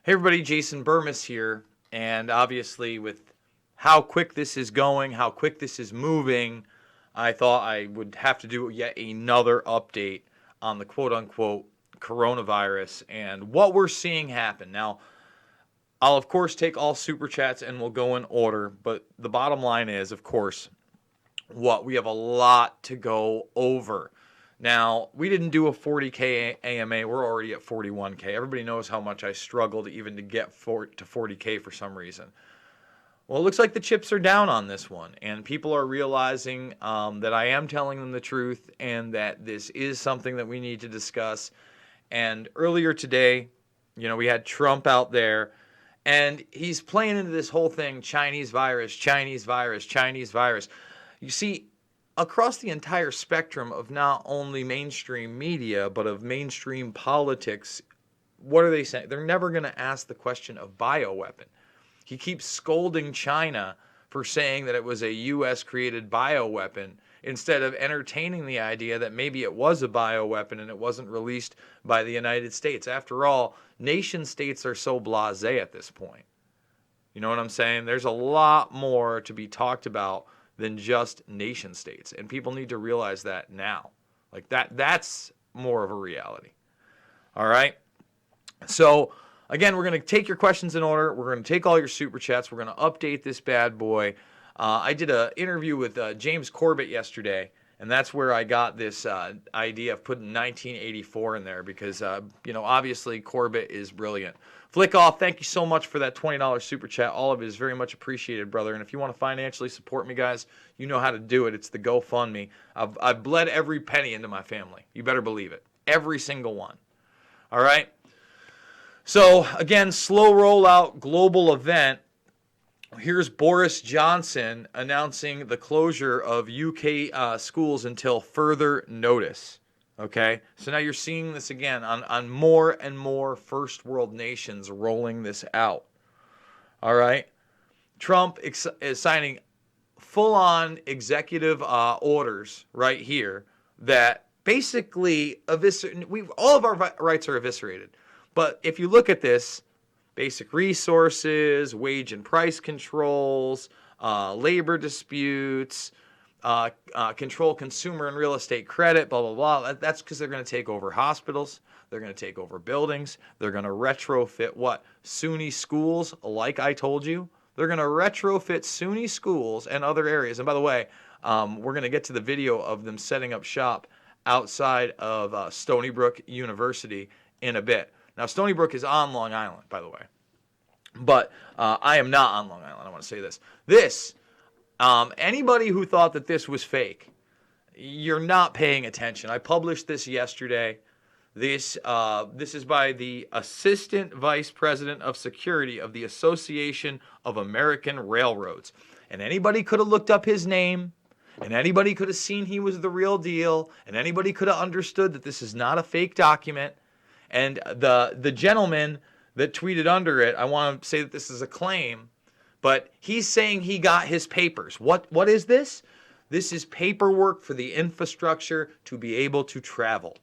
Hey everybody, Jason Burmis here, and obviously with how quick this is going, how quick this is moving, I thought I would have to do yet another update on the quote-unquote coronavirus and what we're seeing happen. Now, I'll of course take all super chats and we'll go in order, but the bottom line is, of course, we have a lot to go over. Now, we didn't do a 40K AMA. We're already at 41K. Everybody knows how much I struggled even to get to 40K for some reason. Well, it looks like the chips are down on this one, and people are realizing that I am telling them the truth and that this is something that we need to discuss. And earlier today, we had Trump out there, and he's playing into this whole thing, Chinese virus, Chinese virus, Chinese virus. You see, across the entire spectrum of not only mainstream media, but of mainstream politics, what are they saying? They're never going to ask the question of bioweapon. He keeps scolding China for saying that it was a U.S.-created bioweapon instead of entertaining the idea that maybe it was a bioweapon and it wasn't released by the United States. After all, nation states are so blasé at this point. You know what I'm saying? There's a lot more to be talked about than just nation states. And people need to realize that now. Like that's more of a reality. All right? So, again, we're going to take your questions in order. We're going to take all your super chats. We're going to update this bad boy. I did an interview with James Corbett yesterday, and that's where I got this idea of putting 1984 in there because, obviously Corbett is brilliant. Flick Off, thank you so much for that $20 super chat. All of it is very much appreciated, brother. And if you want to financially support me, guys, you know how to do it. It's the GoFundMe. I've bled every penny into my family. You better believe it. Every single one. All right? So, again, slow rollout global event. Here's Boris Johnson announcing the closure of UK schools until further notice. Okay, so now you're seeing this again on more and more first world nations rolling this out. All right, Trump is signing full-on executive orders right here that basically all of our rights are eviscerated. But if you look at this, basic resources, wage and price controls, labor disputes, control consumer and real estate credit, blah, blah, blah. That's because they're going to take over hospitals. They're going to take over buildings. They're going to retrofit what? SUNY schools, like I told you. They're going to retrofit SUNY schools and other areas. And by the way, we're going to get to the video of them setting up shop outside of Stony Brook University in a bit. Now, Stony Brook is on Long Island, by the way. But I am not on Long Island. I want to say this. Anybody who thought that this was fake, you're not paying attention. I published this yesterday. This is by the Assistant Vice President of Security of the Association of American Railroads. And anybody could have looked up his name, and anybody could have seen he was the real deal, and anybody could have understood that this is not a fake document. And the gentleman that tweeted under it, I want to say that this is a claim, but he's saying he got his papers. What is this? This is paperwork for the infrastructure to be able to travel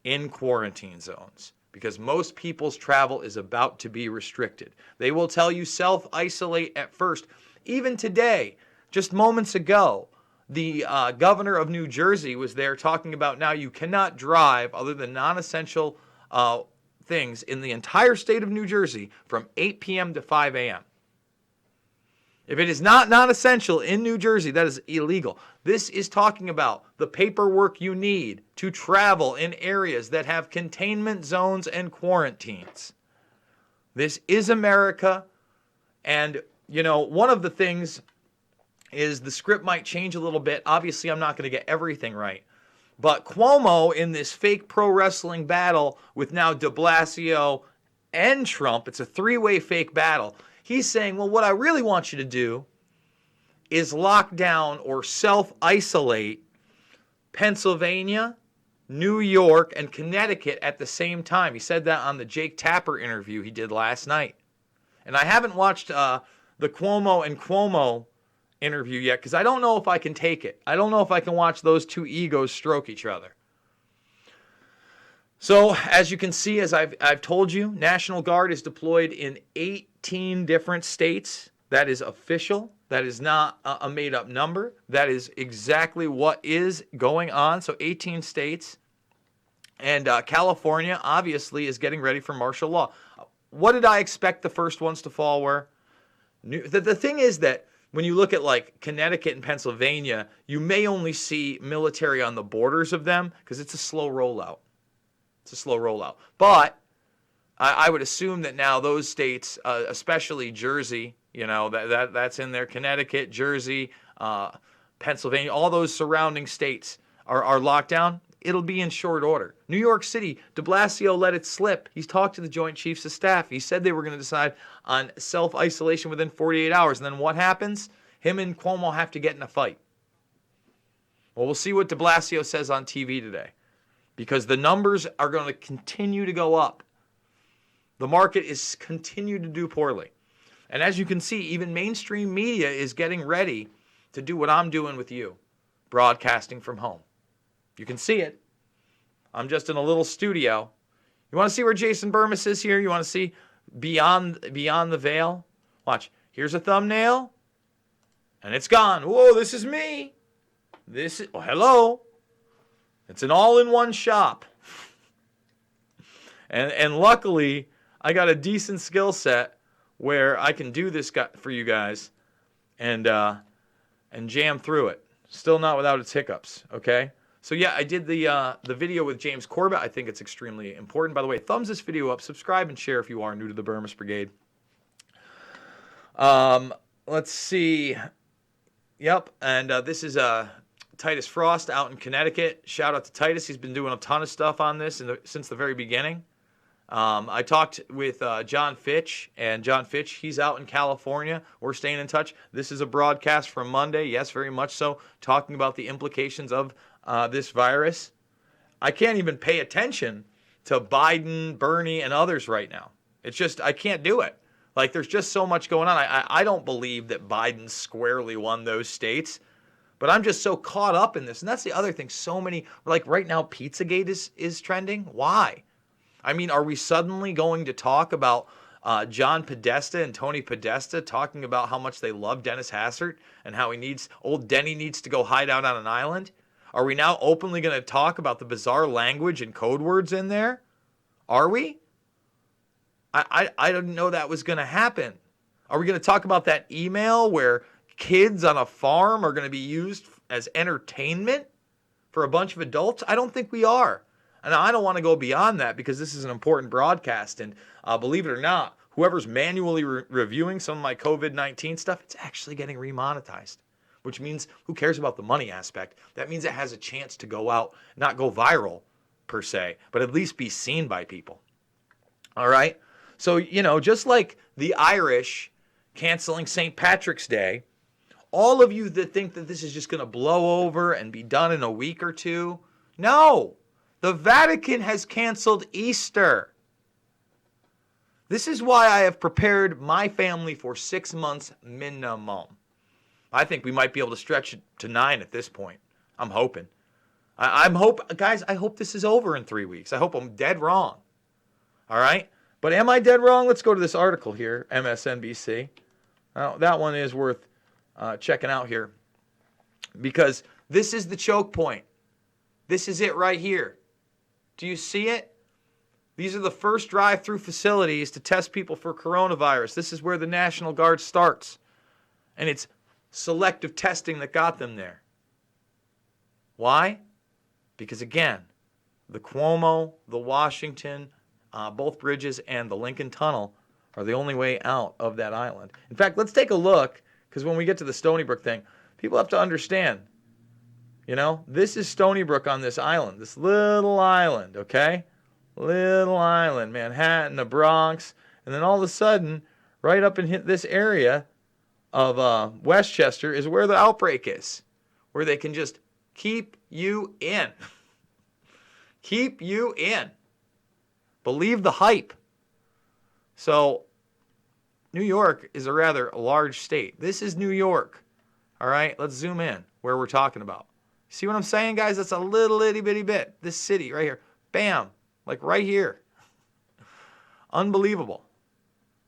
in quarantine zones because most people's travel is about to be restricted. They will tell you self-isolate at first. Even today, just moments ago, the governor of New Jersey was there talking about now you cannot drive other than non-essential things in the entire state of New Jersey from 8 p.m. to 5 a.m. If it is not non-essential in New Jersey, that is illegal. This is talking about the paperwork you need to travel in areas that have containment zones and quarantines. This is America. And, one of the things is the script might change a little bit. Obviously, I'm not going to get everything right. But Cuomo in this fake pro wrestling battle with now de Blasio and Trump, it's a three-way fake battle. He's saying, well, what I really want you to do is lock down or self-isolate Pennsylvania, New York, and Connecticut at the same time. He said that on the Jake Tapper interview he did last night. And I haven't watched the Cuomo and Cuomo interview yet because I don't know if I can take it. I don't know if I can watch those two egos stroke each other. So as you can see, as I've told you, National Guard is deployed in 18 different states. That is official. That is not a made-up number. That is exactly what is going on. So 18 states. And California, obviously, is getting ready for martial law. What did I expect the first ones to fall were? The thing is that when you look at like Connecticut and Pennsylvania, you may only see military on the borders of them because it's a slow rollout. It's a slow rollout. But I would assume that now those states, especially Jersey, that's in there, Connecticut, Jersey, Pennsylvania, all those surrounding states are locked down. It'll be in short order. New York City, de Blasio let it slip. He's talked to the Joint Chiefs of Staff. He said they were going to decide on self-isolation within 48 hours. And then what happens? Him and Cuomo have to get in a fight. Well, we'll see what de Blasio says on TV today, because the numbers are going to continue to go up. The market is continued to do poorly. And as you can see, even mainstream media is getting ready to do what I'm doing with you, broadcasting from home. You can see it. I'm just in a little studio. You want to see where Jason Burmis is here? You want to see beyond the veil? Watch. Here's a thumbnail, and it's gone. Whoa, this is me. Hello. It's an all-in-one shop. And luckily, I got a decent skill set where I can do this for you guys and jam through it. Still not without its hiccups, okay? So yeah, I did the video with James Corbett. I think it's extremely important. By the way, thumbs this video up, subscribe, and share if you are new to the Burmis Brigade. Let's see. Yep, and this is Titus Frost out in Connecticut. Shout out to Titus. He's been doing a ton of stuff on this since the very beginning. I talked with John Fitch, and John Fitch, he's out in California. We're staying in touch. This is a broadcast from Monday, yes, very much so, talking about the implications of this virus. I can't even pay attention to Biden, Bernie, and others right now. It's just, I can't do it. Like, there's just so much going on. I don't believe that Biden squarely won those states, but I'm just so caught up in this. And that's the other thing. So many, like right now, Pizzagate is trending. Why? I mean, are we suddenly going to talk about John Podesta and Tony Podesta talking about how much they love Dennis Hassert and how old Denny needs to go hide out on an island? Are we now openly going to talk about the bizarre language and code words in there? Are we? I didn't know that was going to happen. Are we going to talk about that email where kids on a farm are going to be used as entertainment for a bunch of adults? I don't think we are. And I don't want to go beyond that because this is an important broadcast. And believe it or not, whoever's manually reviewing some of my COVID-19 stuff, it's actually getting remonetized, which means who cares about the money aspect? That means it has a chance to go out, not go viral per se, but at least be seen by people. All right? So, just like the Irish canceling St. Patrick's Day, all of you that think that this is just going to blow over and be done in a week or two, no. The Vatican has canceled Easter. This is why I have prepared my family for 6 months minimum. I think we might be able to stretch it to 9 at this point. I'm hoping. Guys, I hope this is over in 3 weeks. I hope I'm dead wrong. All right? But am I dead wrong? Let's go to this article here, MSNBC. Now, that one is worth checking out here because this is the choke point. This is it right here. Do you see it? These are the first drive-through facilities to test people for coronavirus. This is where the National Guard starts. And it's selective testing that got them there. Why? Because again, the Cuomo, the Washington, both bridges, and the Lincoln Tunnel are the only way out of that island. In fact, let's take a look, because when we get to the Stony Brook thing, people have to understand, this is Stony Brook on this island, this little island, okay? Little island, Manhattan, the Bronx, and then all of a sudden, right up in this area of Westchester is where the outbreak is, where they can just keep you in. Keep you in. Believe the hype. So, New York is a rather large state. This is New York. All right, let's zoom in where we're talking about. See what I'm saying, guys? That's a little itty bitty bit. This city right here. Bam. Like right here. Unbelievable.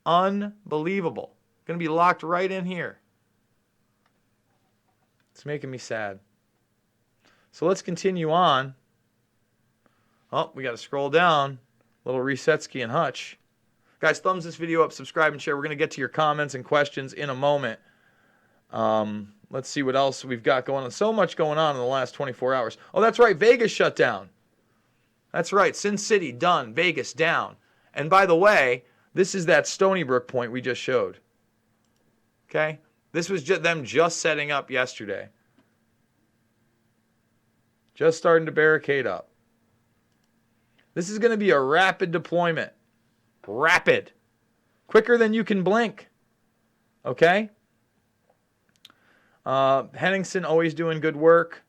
Unbelievable. Going to be locked right in here. It's making me sad. So let's continue on. Oh, we got to scroll down. Little Resetsky and Hutch. Guys, thumbs this video up, subscribe, and share. We're going to get to your comments and questions in a moment. Let's see what else we've got going on. So much going on in the last 24 hours. Oh, that's right. Vegas shut down. That's right. Sin City, done. Vegas, down. And by the way, this is that Stony Brook point we just showed. Okay? This was them just setting up yesterday. Just starting to barricade up. This is going to be a rapid deployment. Rapid. Quicker than you can blink. Okay? Henningsen always doing good work.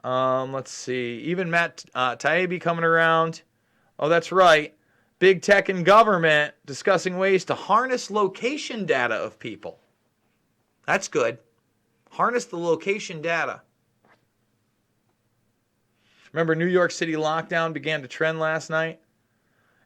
Let's see. Even Matt Taibbi coming around. Oh, that's right. Big tech and government discussing ways to harness location data of people. That's good. Harness the location data. Remember, New York City lockdown began to trend last night.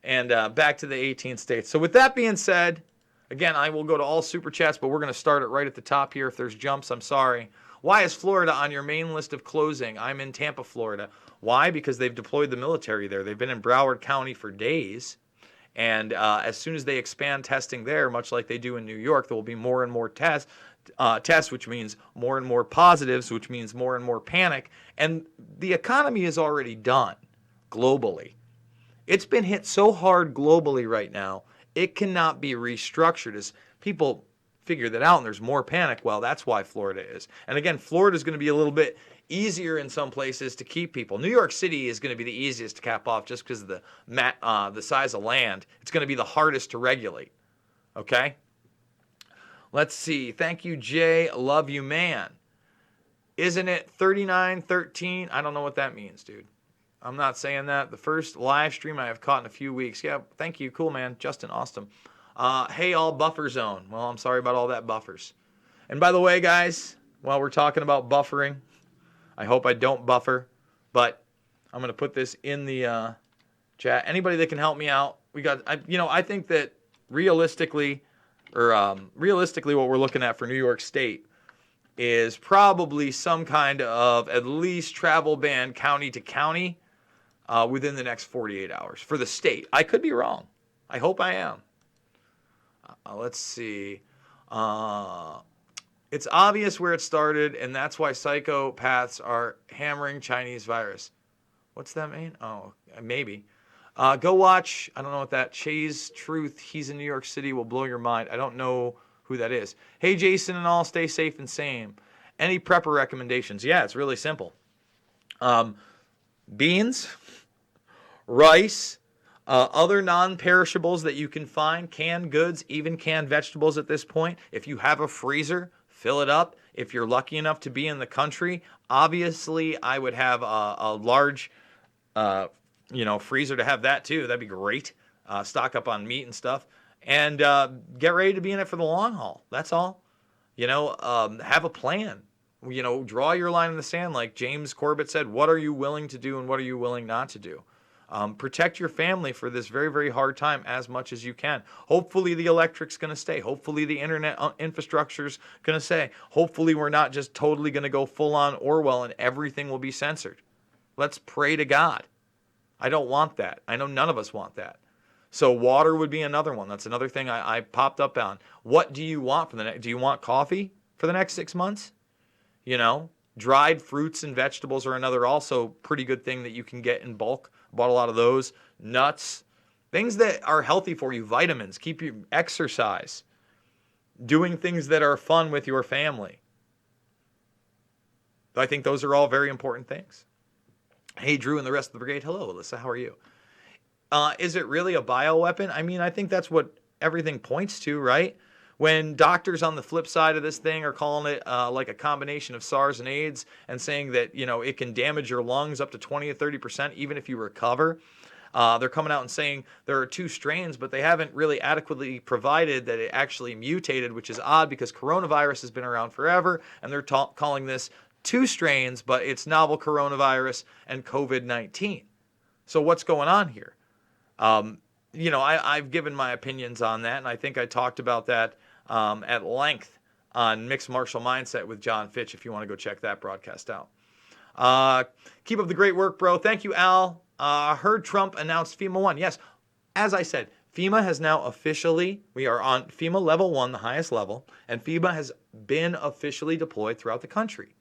And back to the 18 states. So with that being said, again, I will go to all super chats, but we're going to start it right at the top here. If there's jumps, I'm sorry. Why is Florida on your main list of closing? I'm in Tampa, Florida. Why? Because they've deployed the military there. They've been in Broward County for days. And as soon as they expand testing there, much like they do in New York, there will be more and more tests, which means more and more positives, which means more and more panic. And the economy is already done globally. It's been hit so hard globally right now, it cannot be restructured. As people figure that out and there's more panic, well, that's why Florida is. And again, Florida is going to be a little bit easier in some places to keep people. New York City is going to be the easiest to cap off just because of the size of land. It's going to be the hardest to regulate. Okay? Let's see. Thank you, Jay. Love you, man. Isn't it 3913? I don't know what that means, dude. I'm not saying that. The first live stream I have caught in a few weeks. Yeah, thank you. Cool, man. Justin, awesome. Hey, all buffer zone. Well, I'm sorry about all that buffers. And by the way, guys, while we're talking about buffering, I hope I don't buffer, but I'm going to put this in the chat. Anybody that can help me out, I think that realistically, what we're looking at for New York State is probably some kind of at least travel ban county to county within the next 48 hours for the state. I could be wrong. I hope I am. Let's see. It's obvious where it started, and that's why psychopaths are hammering Chinese virus. What's that mean? Oh, maybe. Go watch, I don't know what that, Chase Truth, he's in New York City, will blow your mind. I don't know who that is. Hey, Jason and all, stay safe and sane. Any prepper recommendations? Yeah, it's really simple. Beans, rice, other non-perishables that you can find, canned goods, even canned vegetables at this point. If you have a freezer, fill it up. If you're lucky enough to be in the country, obviously I would have a large freezer to have that too. That'd be great. Stock up on meat and stuff. And get ready to be in it for the long haul. That's all. Have a plan. Draw your line in the sand like James Corbett said. What are you willing to do and what are you willing not to do? Protect your family for this very, very hard time as much as you can. Hopefully the electric's going to stay. Hopefully the internet infrastructure's going to stay. Hopefully we're not just totally going to go full on Orwell and everything will be censored. Let's pray to God. I don't want that. I know none of us want that. So water would be another one. That's another thing I popped up on. What do you want for the next? Do you want coffee for the next 6 months? Dried fruits and vegetables are another also pretty good thing that you can get in bulk. Bought a lot of those. Nuts, things that are healthy for you. Vitamins, keep you exercise, doing things that are fun with your family. I think those are all very important things. Hey, Drew and the rest of the brigade. Hello, Alyssa. How are you? Is it really a bioweapon? I mean, I think that's what everything points to, right? When doctors on the flip side of this thing are calling it like a combination of SARS and AIDS and saying that, it can damage your lungs up to 20 or 30% even if you recover. They're coming out and saying there are 2 strains, but they haven't really adequately provided that it actually mutated, which is odd because coronavirus has been around forever, and they're calling this 2 strains, but it's novel coronavirus and COVID-19. So what's going on here? I've given my opinions on that, and I think I talked about that at length on Mixed Martial Mindset with John Fitch, if you want to go check that broadcast out. Keep up the great work, bro. Thank you, Al. Heard Trump announced FEMA 1. Yes, as I said, FEMA has now officially, we are on FEMA level 1, the highest level, and FEMA has been officially deployed throughout the country.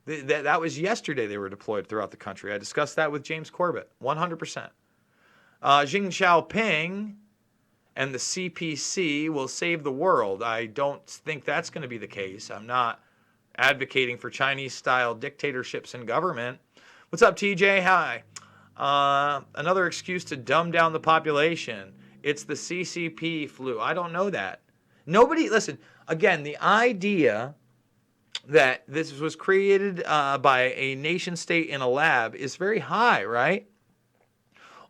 That was yesterday they were deployed throughout the country. I discussed that with James Corbett, 100%. Xi Jinping and the CPC will save the world. I don't think that's going to be the case. I'm not advocating for Chinese-style dictatorships in government. What's up, TJ? Hi. Another excuse to dumb down the population. It's the CCP flu. I don't know that. Listen, again, the idea that this was created by a nation state in a lab is very high, right?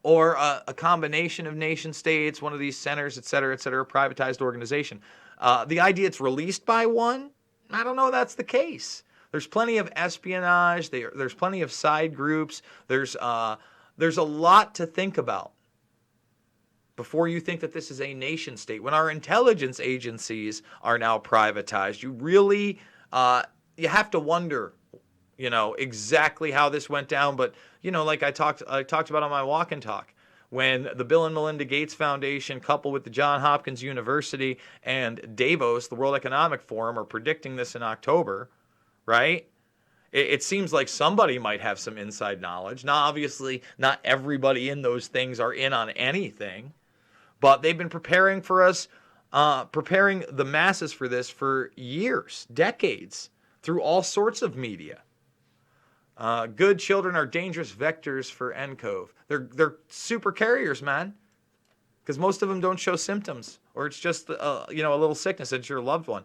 Or a combination of nation states, one of these centers, et cetera, privatized organization. The idea it's released by one, I don't know that's the case. There's plenty of espionage. There's plenty of side groups. There's a lot to think about before you think that this is a nation state. When our intelligence agencies are now privatized, you really you have to wonder, exactly how this went down. But like I talked about on my walk and talk, when the Bill and Melinda Gates Foundation, coupled with the Johns Hopkins University and Davos, the World Economic Forum, are predicting this in October, right? It seems like somebody might have some inside knowledge. Now, obviously, not everybody in those things are in on anything, but they've been preparing for us, preparing the masses for this for years, decades, through all sorts of media. Good children are dangerous vectors for NCOV. They're super carriers, man, because most of them don't show symptoms, or it's just a little sickness. It's your loved one.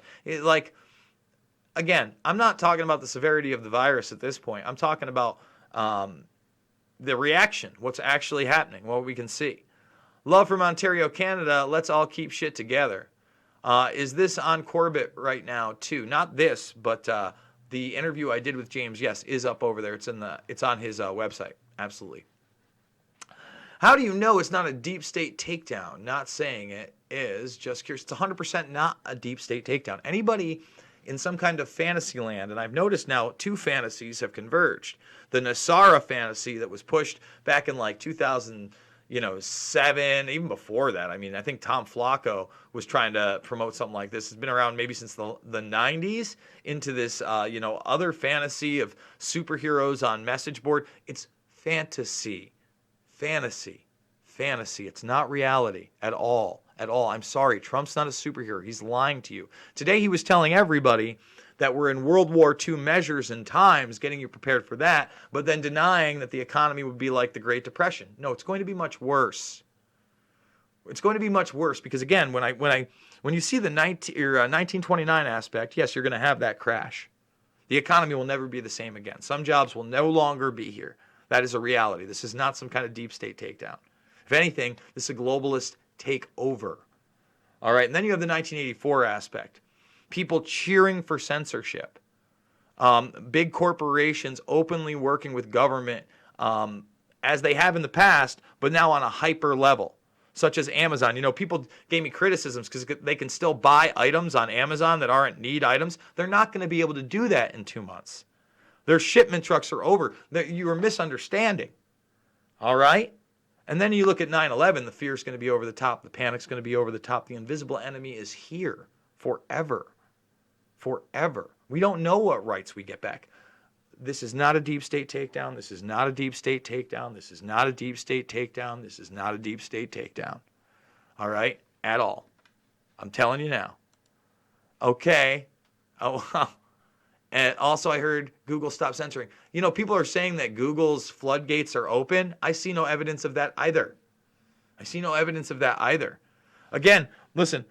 Again, I'm not talking about the severity of the virus at this point. I'm talking about the reaction, what's actually happening, what we can see. Love from Ontario, Canada. Let's all keep shit together. Is this on Corbett right now too? Not this, but the interview I did with James, yes, is up over there. It's on his website. Absolutely. How do you know it's not a deep state takedown? Not saying it is. Just curious. It's 100% not a deep state takedown. Anybody in some kind of fantasy land, and I've noticed now two fantasies have converged. The Nasara fantasy that was pushed back in like 2007, even before that. I mean, I think Tom Flacco was trying to promote something like this. It's been around maybe since the 90s, into this, other fantasy of superheroes on message board. It's fantasy. It's not reality at all. I'm sorry. Trump's not a superhero. He's lying to you. Today he was telling everybody that we're in World War II measures and times, getting you prepared for that, but then denying that the economy would be like the Great Depression. No, it's going to be much worse. It's going to be much worse because, again, when you see the 1929 aspect, yes, you're going to have that crash. The economy will never be the same again. Some jobs will no longer be here. That is a reality. This is not some kind of deep state takedown. If anything, this is a globalist takeover. All right, and then you have the 1984 aspect. People cheering for censorship. Big corporations openly working with government as they have in the past, but now on a hyper level, such as Amazon. People gave me criticisms because they can still buy items on Amazon that aren't need items. They're not going to be able to do that in 2 months. Their shipment trucks are over. You are misunderstanding. All right? And then you look at 9/11, the fear is going to be over the top. The panic's going to be over the top. The invisible enemy is here forever. Forever. We don't know what rights we get back. This is not a deep state takedown. This is not a deep state takedown. This is not a deep state takedown. This is not a deep state takedown. All right? At all. I'm telling you now. Okay. Oh, and also I heard Google stop censoring. People are saying that Google's floodgates are open. I see no evidence of that either. Again, listen,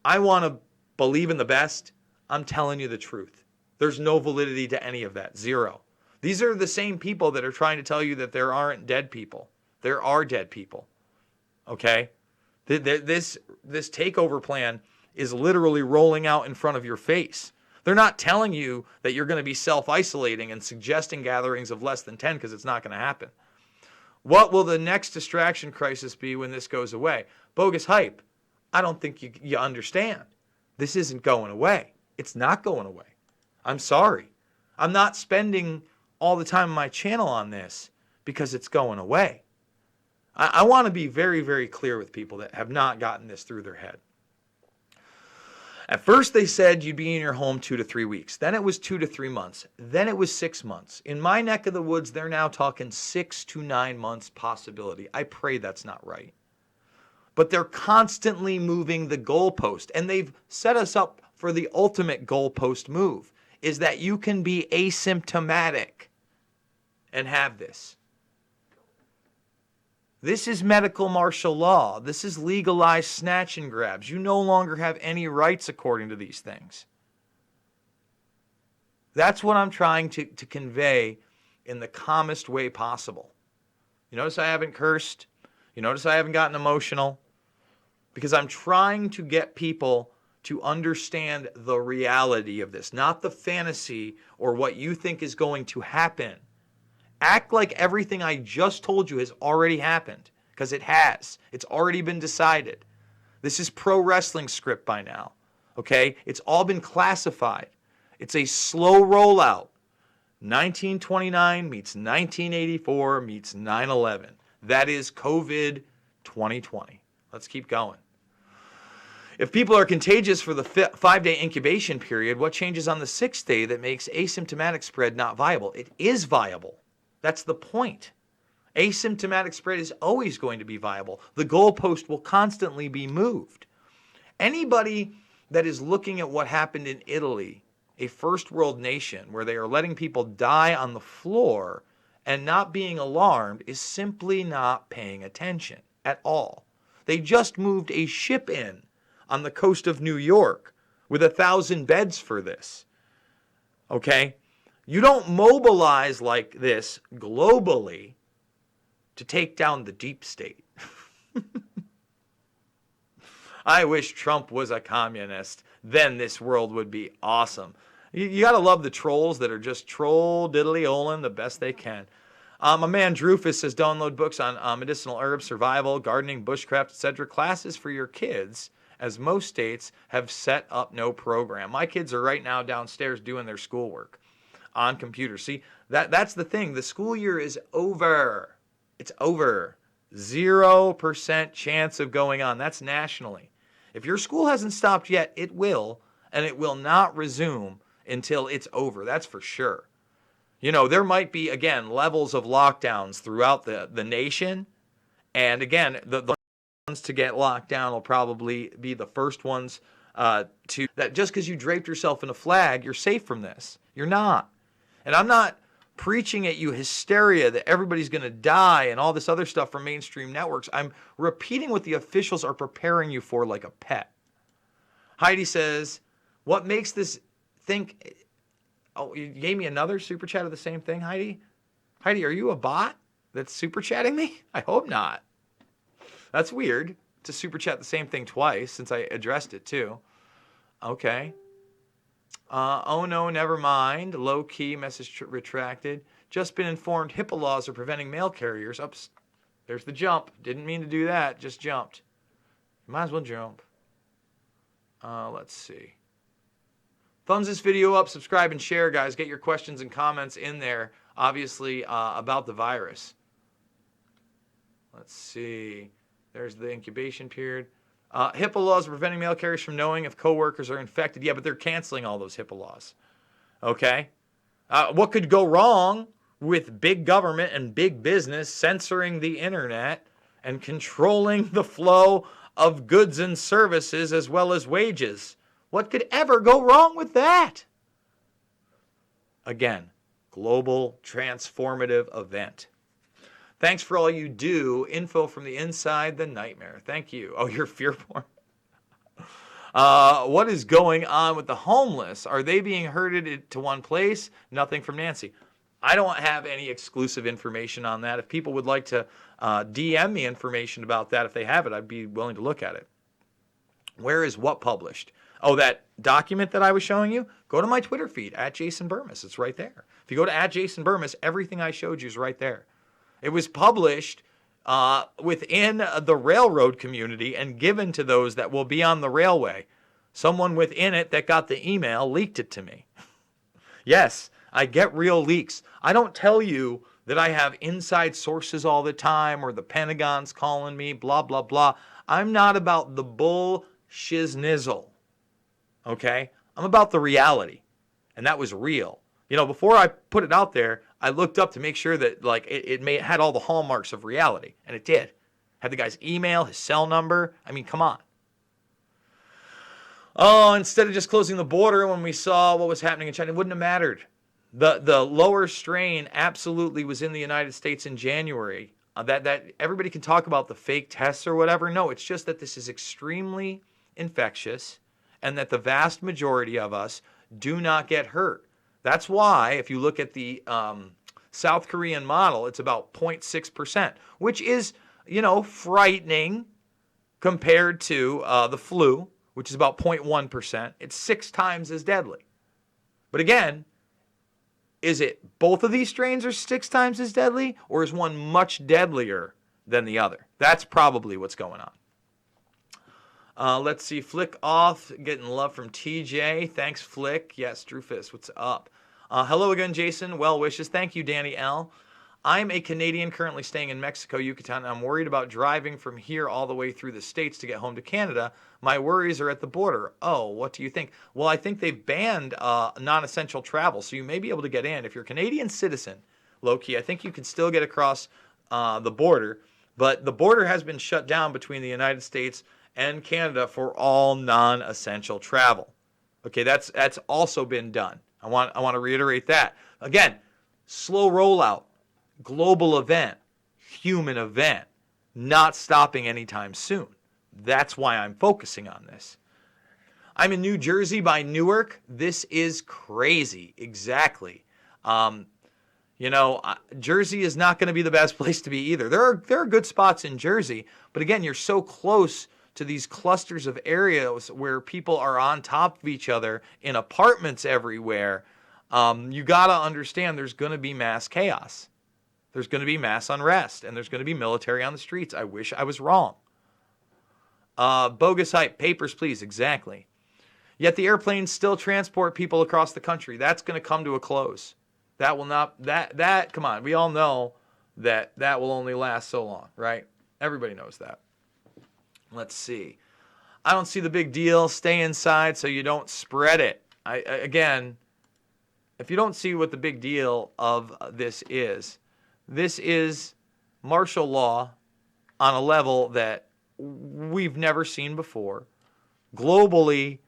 I want to believe in the best. I'm telling you the truth. There's no validity to any of that. Zero. These are the same people that are trying to tell you that there aren't dead people. There are dead people. Okay? This takeover plan is literally rolling out in front of your face. They're not telling you that you're going to be self-isolating and suggesting gatherings of less than 10 because it's not going to happen. What will the next distraction crisis be when this goes away? Bogus hype. I don't think you understand. This isn't going away. It's not going away. I'm sorry. I'm not spending all the time on my channel on this because it's going away. I want to be very, very clear with people that have not gotten this through their head. At first they said you'd be in your home 2 to 3 weeks. Then it was 2 to 3 months. Then it was 6 months. In my neck of the woods, they're now talking 6 to 9 months possibility. I pray that's not right. But they're constantly moving the goalpost. And they've set us up for the ultimate goalpost move, is that you can be asymptomatic and have this. This is medical martial law. This is legalized snatch and grabs. You no longer have any rights according to these things. That's what I'm trying to convey in the calmest way possible. You notice I haven't cursed. You notice I haven't gotten emotional. Because I'm trying to get people to understand the reality of this, not the fantasy or what you think is going to happen. Act like everything I just told you has already happened, because it has. It's already been decided. This is pro wrestling script by now, okay? It's all been classified. It's a slow rollout. 1929 meets 1984 meets 9/11. That is COVID 2020. Let's keep going. If people are contagious for the 5-day incubation period, what changes on the 6th day that makes asymptomatic spread not viable? It is viable. That's the point. Asymptomatic spread is always going to be viable. The goalpost will constantly be moved. Anybody that is looking at what happened in Italy, a first world nation where they are letting people die on the floor and not being alarmed, is simply not paying attention at all. They just moved a ship in on the coast of New York with 1,000 beds for this. Okay? You don't mobilize like this globally to take down the deep state. I wish Trump was a communist. Then this world would be awesome. You got to love the trolls that are just troll diddly-olin the best they can. My man Drufus says download books on medicinal herbs, survival, gardening, bushcraft, etc. Classes for your kids, as most states have set up no program. My kids are right now downstairs doing their schoolwork on computers. See, that's the thing. The school year is over. It's over. 0% chance of going on. That's nationally. If your school hasn't stopped yet, it will, and it will not resume until it's over. That's for sure. You know, there might be, again, levels of lockdowns throughout the nation. And again, the ones to get locked down will probably be the first ones to, that just because you draped yourself in a flag, you're safe from this. You're not. And I'm not preaching at you hysteria that everybody's going to die and all this other stuff from mainstream networks. I'm repeating what the officials are preparing you for like a pet. Heidi says, what makes this think... Oh, you gave me another super chat of the same thing, Heidi? Heidi, are you a bot that's super chatting me? I hope not. That's weird to super chat the same thing twice since I addressed it too. Okay. Oh no, never mind. Low key message retracted. Just been informed HIPAA laws are preventing mail carriers. Oops. There's the jump. Didn't mean to do that. Just jumped. Might as well jump. Let's see. Thumbs this video up, subscribe, and share, guys. Get your questions and comments in there, obviously, about the virus. Let's see. There's the incubation period. HIPAA laws are preventing mail carriers from knowing if coworkers are infected. Yeah, but they're canceling all those HIPAA laws. Okay? What could go wrong with big government and big business censoring the internet and controlling the flow of goods and services as well as wages? What could ever go wrong with that? Again, global transformative event. Thanks for all you do. Info from the inside the nightmare. Thank you. Oh, you're fear porn. What is going on with the homeless? Are they being herded to one place? Nothing from Nancy. I don't have any exclusive information on that. If people would like to DM me information about that, if they have it, I'd be willing to look at it. Where is what published? Oh, that document that I was showing you? Go to my Twitter feed, @Jason Burmis. It's right there. If you go to @Jason Burmis, everything I showed you is right there. It was published within the railroad community and given to those that will be on the railway. Someone within it that got the email leaked it to me. Yes, I get real leaks. I don't tell you that I have inside sources all the time or the Pentagon's calling me, blah, blah, blah. I'm not about the bull shiznizzle, okay? I'm about the reality, and that was real. You know, before I put it out there, I looked up to make sure that like it had all the hallmarks of reality, and it did. Had the guy's email, his cell number. I mean, come on. Oh, instead of just closing the border when we saw what was happening in China, it wouldn't have mattered. The lower strain absolutely was in the United States in January. That everybody can talk about the fake tests or whatever. No, it's just that this is extremely infectious and that the vast majority of us do not get hurt. That's why if you look at the South Korean model, it's about 0.6%, which is, you know, frightening compared to the flu, which is about 0.1%. It's 6 times as deadly. But again, is it both of these strains are 6 times as deadly, or is one much deadlier than the other? That's probably what's going on. Let's see. Flick off, getting love from TJ. Thanks, Flick. Yes, Drufus, what's up? Hello again, Jason. Well wishes. Thank you, Danny L. I'm a Canadian currently staying in Mexico, Yucatan. I'm worried about driving from here all the way through the States to get home to Canada. My worries are at the border. Oh, what do you think? Well, I think they've banned non-essential travel, so you may be able to get in. If you're a Canadian citizen, low-key, I think you can still get across the border, but the border has been shut down between the United States and Canada for all non-essential travel. Okay, that's also been done. I want to reiterate that. Again, slow rollout. Global event, human event, not stopping anytime soon. That's why I'm focusing on this. I'm in New Jersey by Newark. This is crazy. Exactly. You know, Jersey is not going to be the best place to be either. There are good spots in Jersey, but again, you're so close to these clusters of areas where people are on top of each other in apartments everywhere. You got to understand there's going to be mass chaos. There's going to be mass unrest, and there's going to be military on the streets. I wish I was wrong. Bogus hype. Papers, please. Exactly. Yet the airplanes still transport people across the country. That's going to come to a close. That will not, come on. We all know that will only last so long, right? Everybody knows that. Let's see. I don't see the big deal. Stay inside so you don't spread it. Again, if you don't see what the big deal of this is martial law on a level that we've never seen before. Globally,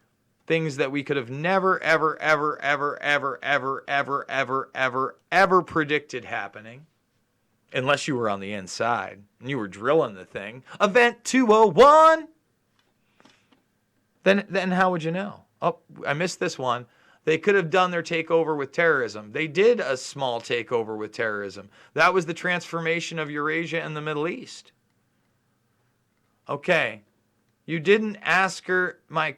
things that we could have never, ever, ever, ever, ever, ever, ever, ever, ever, ever predicted happening. Unless you were on the inside and you were drilling the thing. Event 201. Then how would you know? Oh, I missed this one. They could have done their takeover with terrorism. They did a small takeover with terrorism. That was the transformation of Eurasia and the Middle East. Okay. You didn't answer my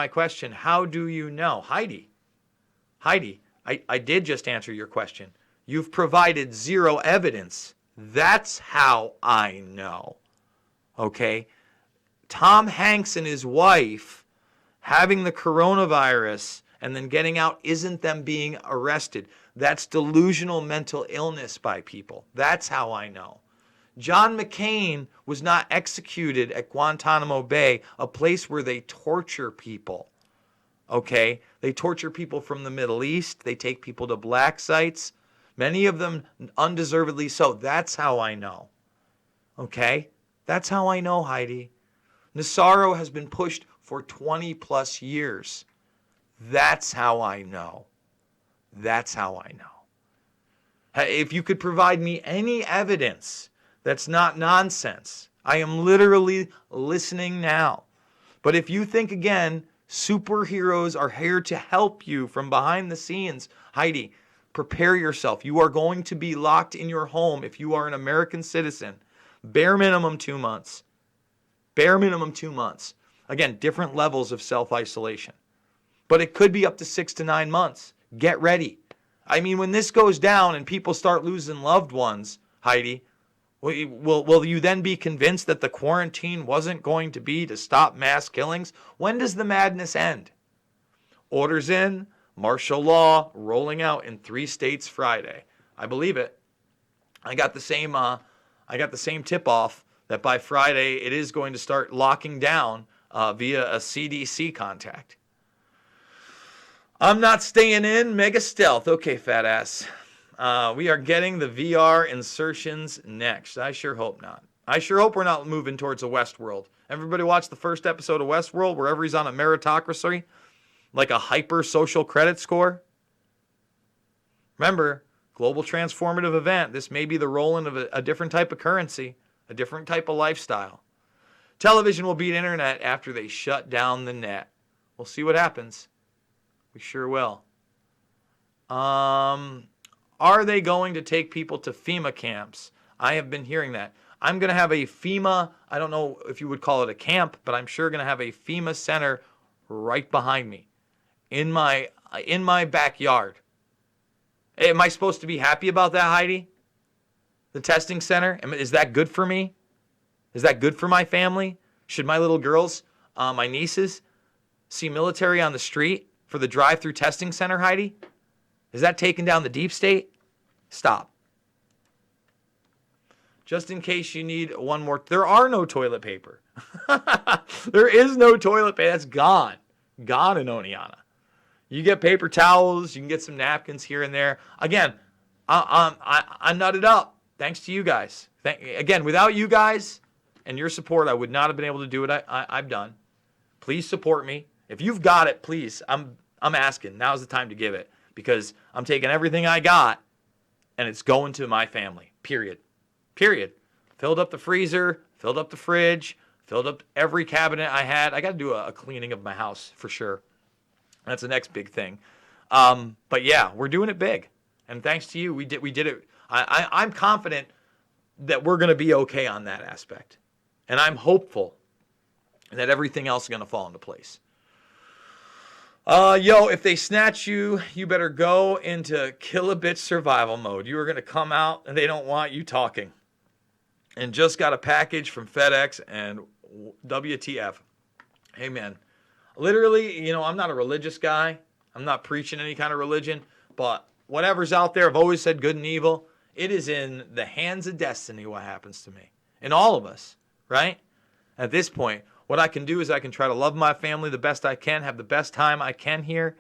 question. How do you know? Heidi, I did just answer your question. You've provided zero evidence. That's how I know. Okay? Tom Hanks and his wife having the coronavirus and then getting out isn't them being arrested. That's delusional mental illness by people. That's how I know. John McCain was not executed at Guantanamo Bay, a place where they torture people. Okay? They torture people from the Middle East. They take people to black sites. Many of them undeservedly so. That's how I know. Okay? That's how I know, Heidi. Nassaro has been pushed for 20 plus years. That's how I know. That's how I know. If you could provide me any evidence that's not nonsense, I am literally listening now. But if you think, again, superheroes are here to help you from behind the scenes, Heidi, prepare yourself. You are going to be locked in your home if you are an American citizen. Bare minimum 2 months. Bare minimum 2 months. Again, different levels of self-isolation. But it could be up to 6 to 9 months. Get ready. I mean, when this goes down and people start losing loved ones, Heidi? Will you then be convinced that the quarantine wasn't going to be to stop mass killings? When does the madness end? Orders in, martial law rolling out in 3 states Friday. I believe it. I got the same tip off that by Friday it is going to start locking down via a CDC contact. I'm not staying in. Mega stealth. Okay, fat ass. We are getting the VR insertions next. I sure hope not. I sure hope we're not moving towards a Westworld. Everybody watch the first episode of Westworld where everybody's on a meritocracy, like a hyper social credit score. Remember, global transformative event. This may be the roll-in of a different type of currency, a different type of lifestyle. Television will beat internet after they shut down the net. We'll see what happens. We sure will. Are they going to take people to FEMA camps? I have been hearing that. I'm going to have a FEMA, I don't know if you would call it a camp, but I'm sure going to have a FEMA center right behind me in my backyard. Am I supposed to be happy about that, Heidi? The testing center? Is that good for me? Is that good for my family? Should my little girls, my nieces, see military on the street for the drive-through testing center, Heidi? Is that taking down the deep state? Stop. Just in case you need one more. There are no toilet paper. There is no toilet paper. That's gone. Gone in Oneonta. You get paper towels. You can get some napkins here and there. Again, I nutted up. Thanks to you guys. Again, without you guys and your support, I would not have been able to do what I've done. Please support me. If you've got it, please. I'm asking. Now's the time to give it. Because I'm taking everything I got and it's going to my family. Period. Filled up the freezer, filled up the fridge, filled up every cabinet I had. I got to do a cleaning of my house for sure. That's the next big thing. But yeah, we're doing it big. And thanks to you, we did it. I'm confident that we're going to be okay on that aspect. And I'm hopeful that everything else is going to fall into place. If they snatch you, you better go into kill-a-bitch survival mode. You are going to come out and they don't want you talking. And just got a package from FedEx and WTF. Hey, man. Literally, I'm not a religious guy. I'm not preaching any kind of religion. But whatever's out there, I've always said good and evil. It is in the hands of destiny what happens to me. And all of us, right? At this point, what I can do is I can try to love my family the best I can, have the best time I can here,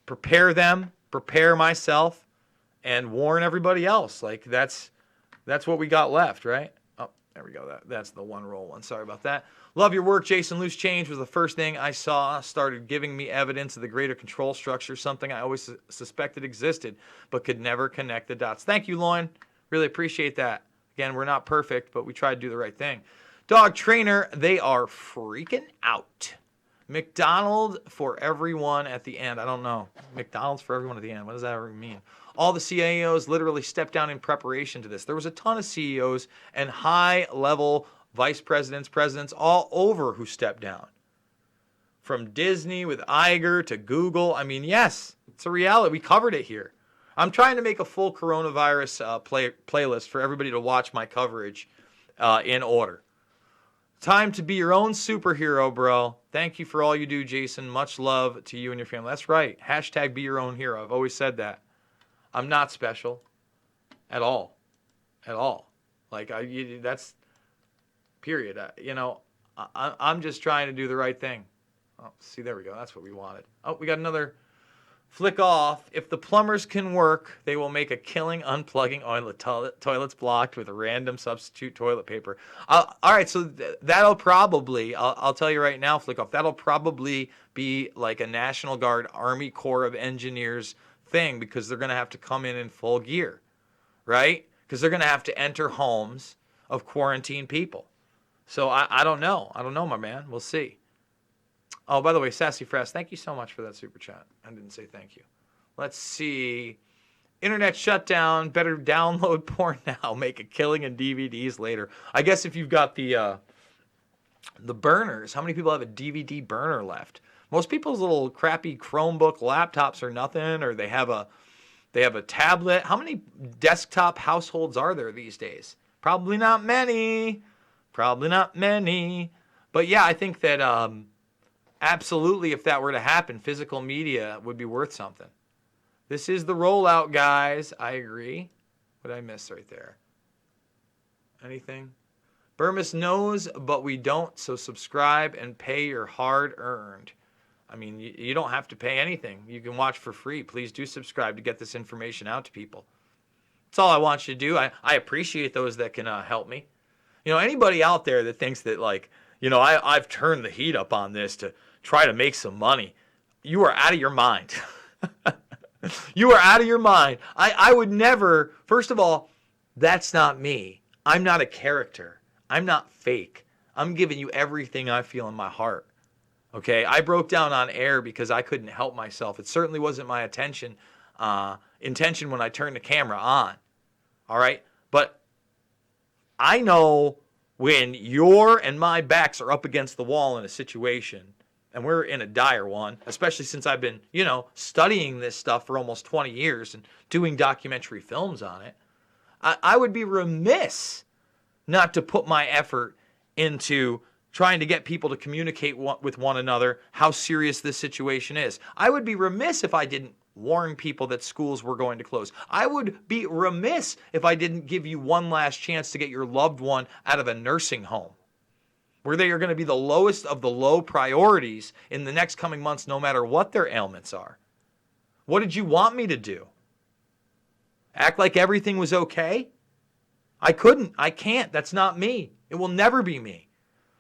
prepare them, prepare myself, and warn everybody else. Like, that's what we got left, right? Oh, there we go. That's the one roll one. Sorry about that. Love your work, Jason. Loose change was the first thing I saw. Started giving me evidence of the greater control structure, something I always suspected existed, but could never connect the dots. Thank you, Lauren. Really appreciate that. Again, we're not perfect, but we try to do the right thing. Dog trainer, they are freaking out. McDonald's for everyone at the end. I don't know. McDonald's for everyone at the end. What does that ever mean? All the CEOs literally stepped down in preparation to this. There was a ton of CEOs and high-level vice presidents, presidents all over who stepped down. From Disney with Iger to Google. I mean, yes, it's a reality. We covered it here. I'm trying to make a full coronavirus playlist for everybody to watch my coverage in order. Time to be your own superhero, bro. Thank you for all you do, Jason. Much love to you and your family. That's right. Hashtag be your own hero. I've always said that. I'm not special at all. At all. Like, that's period. I'm just trying to do the right thing. Oh, see, there we go. That's what we wanted. Oh, we got another flick off. If the plumbers can work, they will make a killing unplugging toilets blocked with a random substitute toilet paper. All right, so that'll probably, I'll tell you right now, flick off, that'll probably be like a National Guard Army Corps of Engineers thing because they're going to have to come in full gear, right? Because they're going to have to enter homes of quarantined people. So I don't know. I don't know, my man. We'll see. Oh, by the way, Sassy Fresh, thank you so much for that super chat. I didn't say thank you. Let's see. Internet shutdown. Better download porn now. Make a killing in DVDs later. I guess if you've got the burners, how many people have a DVD burner left? Most people's little crappy Chromebook laptops are nothing, or they have a They have a tablet. How many desktop households are there these days? Probably not many. Probably not many. But yeah, I think that absolutely, if that were to happen, physical media would be worth something. This is the rollout, guys. I agree. What did I miss right there? Anything? Burmis knows, but we don't, so subscribe and pay your hard-earned. I mean, you don't have to pay anything. You can watch for free. Please do subscribe to get this information out to people. That's all I want you to do. I appreciate those that can help me. You know, anybody out there that thinks that, like, you know, I've turned the heat up on this to try to make some money, you are out of your mind. You are out of your mind. I would never, first of all, that's not me. I'm not a character. I'm not fake. I'm giving you everything I feel in my heart. Okay, I broke down on air because I couldn't help myself. It certainly wasn't my intention when I turned the camera on. All right, but I know when your and my backs are up against the wall in a situation, and we're in a dire one, especially since I've been, you know, studying this stuff for almost 20 years and doing documentary films on it, I would be remiss not to put my effort into trying to get people to communicate with one another how serious this situation is. I would be remiss if I didn't warn people that schools were going to close. I would be remiss if I didn't give you one last chance to get your loved one out of a nursing home, where they are going to be the lowest of the low priorities in the next coming months, no matter what their ailments are. What did you want me to do? Act like everything was okay? I couldn't. I can't. That's not me. It will never be me.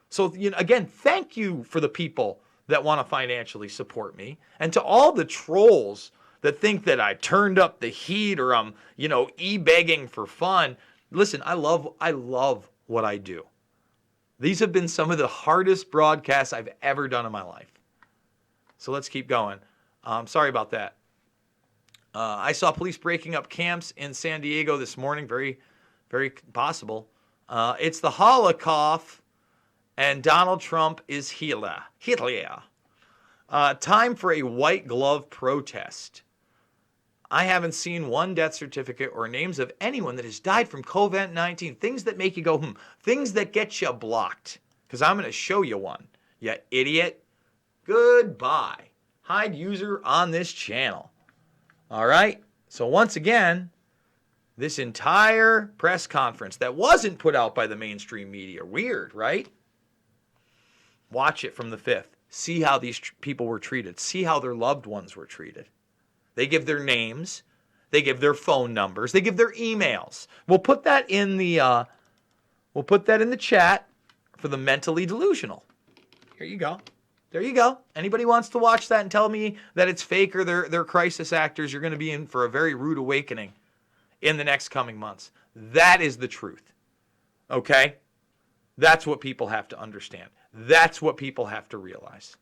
So, you know, again, thank you for the people that want to financially support me. And to all the trolls that think that I turned up the heat or I'm, you know, e-begging for fun. Listen, I love what I do. These have been some of the hardest broadcasts I've ever done in my life. So let's keep going. Sorry about that. I saw police breaking up camps in San Diego this morning. Very, very possible. It's the Holocaust, and Donald Trump is Hitler. Time for a white glove protest. I haven't seen one death certificate or names of anyone that has died from COVID-19. Things that make you go, Things that get you blocked. Because I'm going to show you one. You idiot. Goodbye. Hide user on this channel. All right. So once again, this entire press conference that wasn't put out by the mainstream media. Weird, right? Watch it from the 5th. See how these people were treated. See how their loved ones were treated. They give their names. They give their phone numbers. They give their emails. We'll put that in the chat for the mentally delusional. Here you go. There you go. Anybody wants to watch that and tell me that it's fake or they're crisis actors, you're going to be in for a very rude awakening in the next coming months. That is the truth. Okay? That's what people have to understand. That's what people have to realize.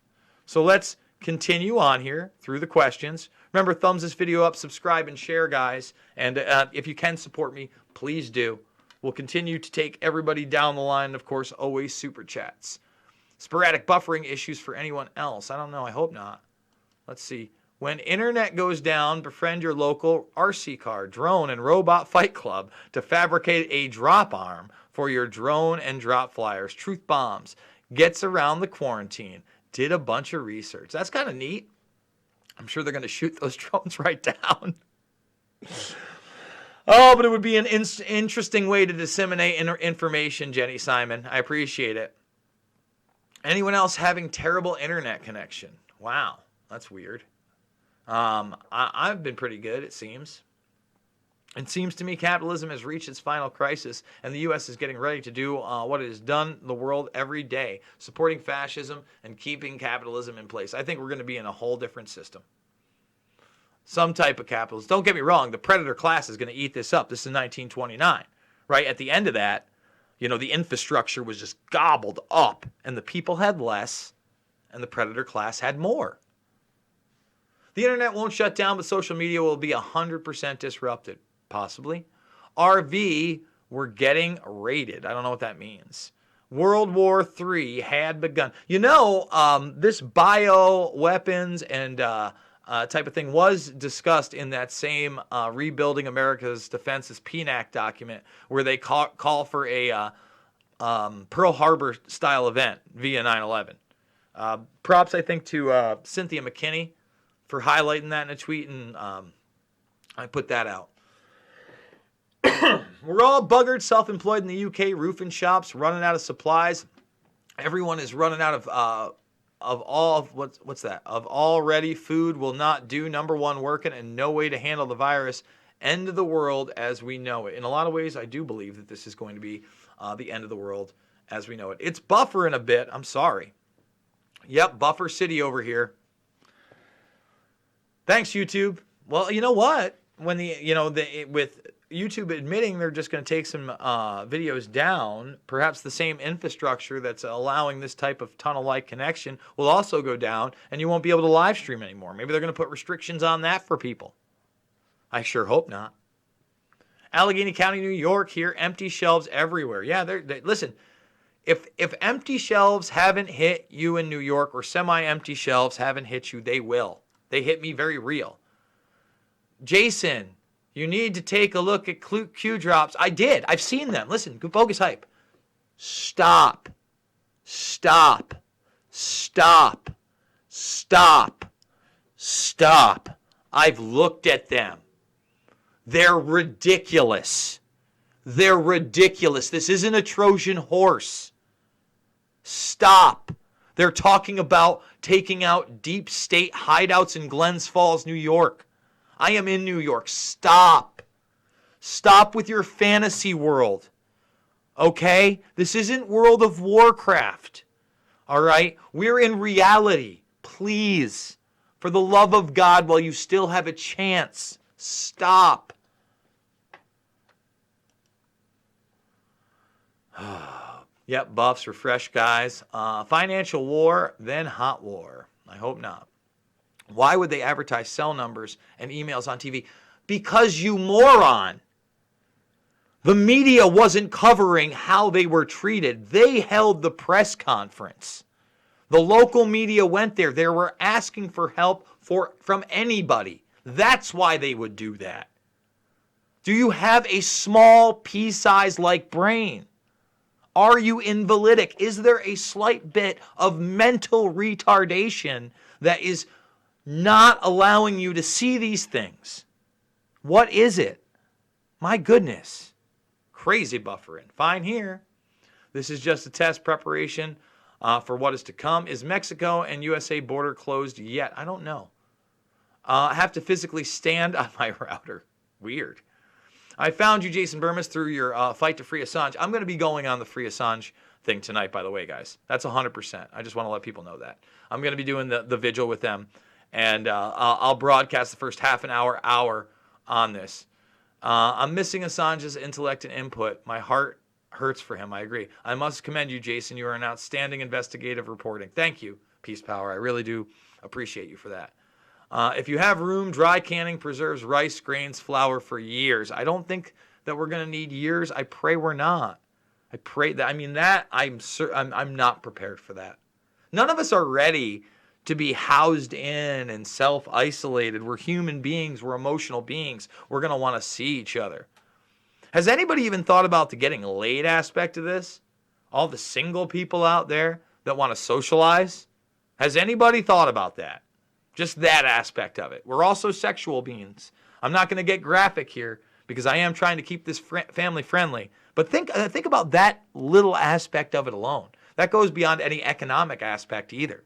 So let's continue on here through the questions. Remember, thumbs this video up, subscribe, and share, guys. And if you can support me, please do. We'll continue to take everybody down the line. Of course, always super chats. Sporadic buffering issues for anyone else? I don't know. I hope not. Let's see. When internet goes down, befriend your local RC car, drone, and robot fight club to fabricate a drop arm for your drone and drop flyers. Truth Bombs gets around the quarantine. Did a bunch of research. That's kind of neat. I'm sure they're going to shoot those drones right down. Oh, but it would be an interesting way to disseminate information, Jenny Simon. I appreciate it. Anyone else having terrible internet connection? Wow, that's weird. I've been pretty good, it seems. It seems to me capitalism has reached its final crisis, and the U.S. is getting ready to do what it has done in the world every day, supporting fascism and keeping capitalism in place. I think we're going to be in a whole different system. Some type of capitalism. Don't get me wrong, the predator class is going to eat this up. This is 1929, right? At the end of that, you know, the infrastructure was just gobbled up, and the people had less, and the predator class had more. The internet won't shut down, but social media will be 100% disrupted. Possibly. RV, we're getting raided. I don't know what that means. World War III had begun. You know, this bio weapons and type of thing was discussed in that same Rebuilding America's Defenses PNAC document, where they call for a Pearl Harbor style event via 9/11. Props, I think, to Cynthia McKinney for highlighting that in a tweet, and I put that out. We're all buggered, self-employed in the UK, roofing shops, running out of supplies. Everyone is running out of all ready. Food will not do. Number one, working, and no way to handle the virus. End of the world as we know it. In a lot of ways, I do believe that this is going to be the end of the world as we know it. It's buffering a bit. I'm sorry. Yep, Buffer City over here. Thanks, YouTube. Well, you know what? When with YouTube admitting they're just going to take some videos down, perhaps the same infrastructure that's allowing this type of tunnel-like connection will also go down, and you won't be able to live stream anymore. Maybe they're going to put restrictions on that for people. I sure hope not. Allegheny County, New York here, empty shelves everywhere. Yeah, listen, if empty shelves haven't hit you in New York, or semi-empty shelves haven't hit you, they will. They hit me very real. Jason, you need to take a look at Q drops. I did. I've seen them. Listen, bogus hype. Stop. Stop. Stop. Stop. Stop. I've looked at them. They're ridiculous. They're ridiculous. This isn't a Trojan horse. Stop. They're talking about taking out deep state hideouts in Glens Falls, New York. I am in New York. Stop. Stop with your fantasy world. Okay? This isn't World of Warcraft. All right? We're in reality. Please. For the love of God, while you still have a chance, stop. Yep, buffs, refresh, guys. Financial war, then hot war. I hope not. Why would they advertise cell numbers and emails on TV? Because, you moron. The media wasn't covering how they were treated. They held the press conference. The local media went there. They were asking for help from anybody. That's why they would do that. Do you have a small pea-size like brain? Are you invalidic? Is there a slight bit of mental retardation that is not allowing you to see these things? What is it? My goodness. Crazy buffering. Fine here. This is just a test preparation for what is to come. Is Mexico and USA border closed yet? I don't know. I have to physically stand on my router. Weird. I found you, Jason Burmis, through your fight to free Assange. I'm going to be going on the free Assange thing tonight, by the way, guys. That's 100%. I just want to let people know that. I'm going to be doing the vigil with them, and I'll broadcast the first half an hour on this. I'm missing Assange's intellect and input. My heart hurts for him. I agree. I must commend you, Jason. You are an outstanding investigative reporting. Thank you, Peace Power. I really do appreciate you for that. If you have room, dry canning preserves rice, grains, flour for years. I don't think that we're going to need years. I pray we're not. I pray that. I mean, that I'm not prepared for that. None of us are ready to be housed in and self-isolated. We're human beings. We're emotional beings. We're going to want to see each other. Has anybody even thought about the getting laid aspect of this? All the single people out there that want to socialize? Has anybody thought about that? Just that aspect of it. We're also sexual beings. I'm not going to get graphic here because I am trying to keep this family friendly. But think about that little aspect of it alone. That goes beyond any economic aspect either.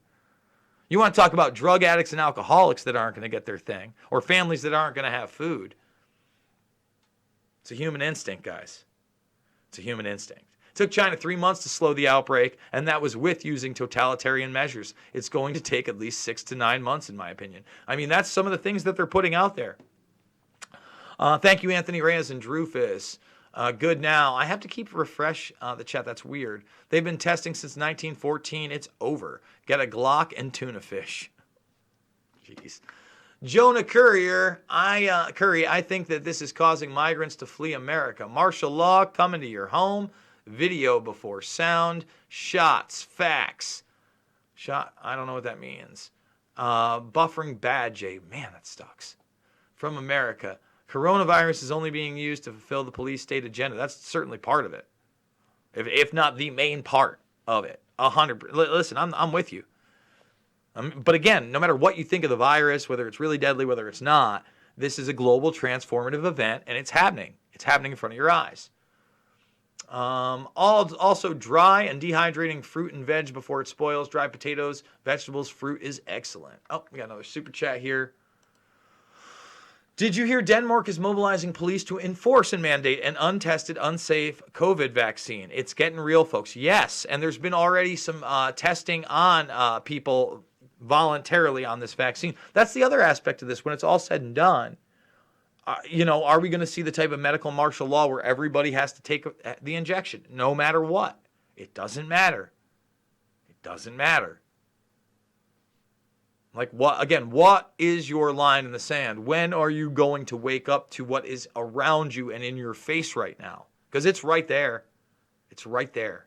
You want to talk about drug addicts and alcoholics that aren't going to get their thing, or families that aren't going to have food. It's a human instinct, guys. It's a human instinct. It took China 3 months to slow the outbreak, and that was with using totalitarian measures. It's going to take at least 6 to 9 months, in my opinion. I mean, that's some of the things that they're putting out there. Thank you, Anthony Reyes and Drufus. Good now. I have to keep refresh the chat. That's weird. They've been testing since 1914. It's over. Get a Glock and tuna fish. Jeez. Jonah Curry, I think that this is causing migrants to flee America. Martial law coming to your home. Video before sound. Shots. Facts. I don't know what that means. Buffering bad, Jay. Man, that sucks. From America. Coronavirus is only being used to fulfill the police state agenda. That's certainly part of it, if not the main part of it. 100%. Listen, I'm with you. But again, no matter what you think of the virus, whether it's really deadly, whether it's not, this is a global transformative event, and it's happening. It's happening in front of your eyes. Also, dry and dehydrating fruit and veg before it spoils. Dried potatoes, vegetables, fruit is excellent. Oh, we got another super chat here. Did you hear Denmark is mobilizing police to enforce and mandate an untested, unsafe COVID vaccine? It's getting real, folks. Yes, and there's been already some testing on people voluntarily on this vaccine. That's the other aspect of this. When it's all said and done, are we going to see the type of medical martial law where everybody has to take the injection, no matter what? It doesn't matter. It doesn't matter. Like, what is your line in the sand? When are you going to wake up to what is around you and in your face right now? Because it's right there. It's right there.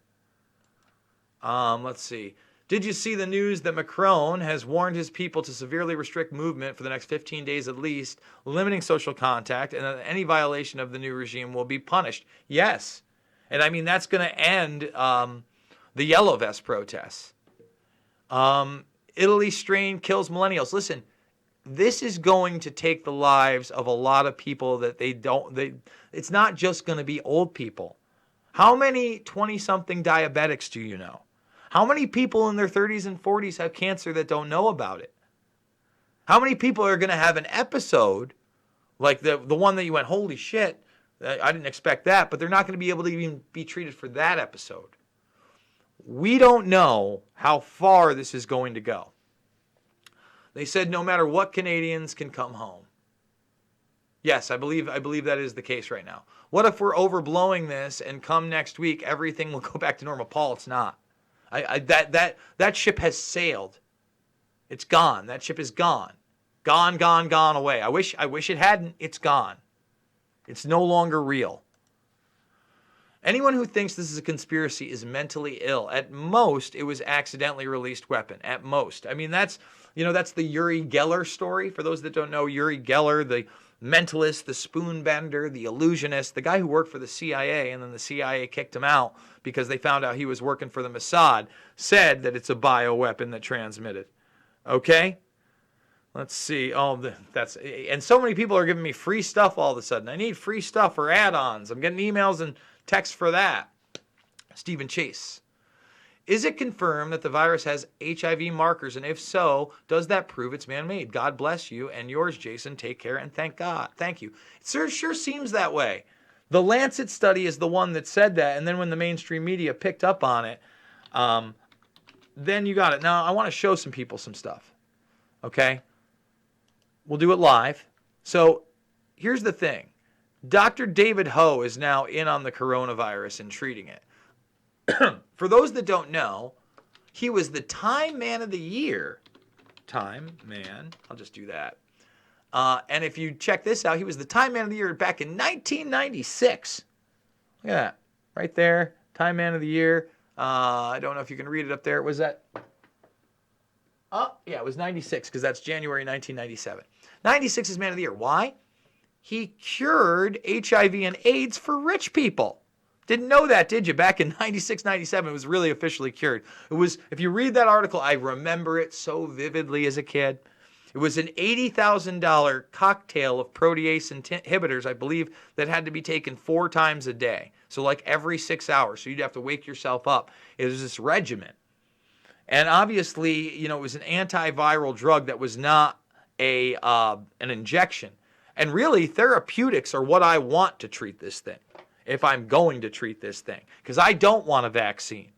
Let's see. Did you see the news that Macron has warned his people to severely restrict movement for the next 15 days at least, limiting social contact, and that any violation of the new regime will be punished? Yes. And I mean, that's going to end the Yellow Vest protests. Italy strain kills millennials. Listen, this is going to take the lives of a lot of people that it's not just going to be old people. How many 20-something diabetics do you know? How many people in their 30s and 40s have cancer that don't know about it? How many people are going to have an episode like the one that you went, holy shit, I didn't expect that, but they're not going to be able to even be treated for that episode. We don't know how far this is going to go. They said no matter what, Canadians can come home. Yes, I believe that is the case right now. What if we're overblowing this and come next week, everything will go back to normal? Paul, it's not. That ship has sailed. It's gone. That ship is gone. Gone away. I wish it hadn't. It's gone. It's no longer real. Anyone who thinks this is a conspiracy is mentally ill. At most, it was accidentally released weapon. At most. I mean, that's the Uri Geller story. For those that don't know, Uri Geller, the mentalist, the spoon bender, the illusionist, the guy who worked for the CIA, and then the CIA kicked him out because they found out he was working for the Mossad, said that it's a bioweapon that transmitted. Okay? Let's see. And so many people are giving me free stuff all of a sudden. I need free stuff or add-ons. I'm getting emails and texts for that. Stephen Chase. Is it confirmed that the virus has HIV markers? And if so, does that prove it's man-made? God bless you and yours, Jason. Take care and thank God. Thank you. It sure seems that way. The Lancet study is the one that said that, and then when the mainstream media picked up on it, then you got it. Now, I want to show some people some stuff. Okay? We'll do it live. So, here's the thing. Dr. David Ho is now in on the coronavirus and treating it. For those that don't know, he was the Time Man of the Year. Time Man. I'll just do that. And if you check this out, he was the Time Man of the Year back in 1996. Look at that. Right there. Time Man of the Year. I don't know if you can read it up there. Was that? Oh, yeah, it was 96 because that's January 1997. 96 is Man of the Year. Why? He cured HIV and AIDS for rich people. Didn't know that, did you? Back in 96, 97, it was really officially cured. It was, if you read that article, I remember it so vividly as a kid. It was an $80,000 cocktail of protease inhibitors, I believe, that had to be taken 4 times a day. So like every 6 hours. So you'd have to wake yourself up. It was this regimen. And obviously, it was an antiviral drug that was not an injection. And really, therapeutics are what I want to treat this thing, if I'm going to treat this thing, because I don't want a vaccine.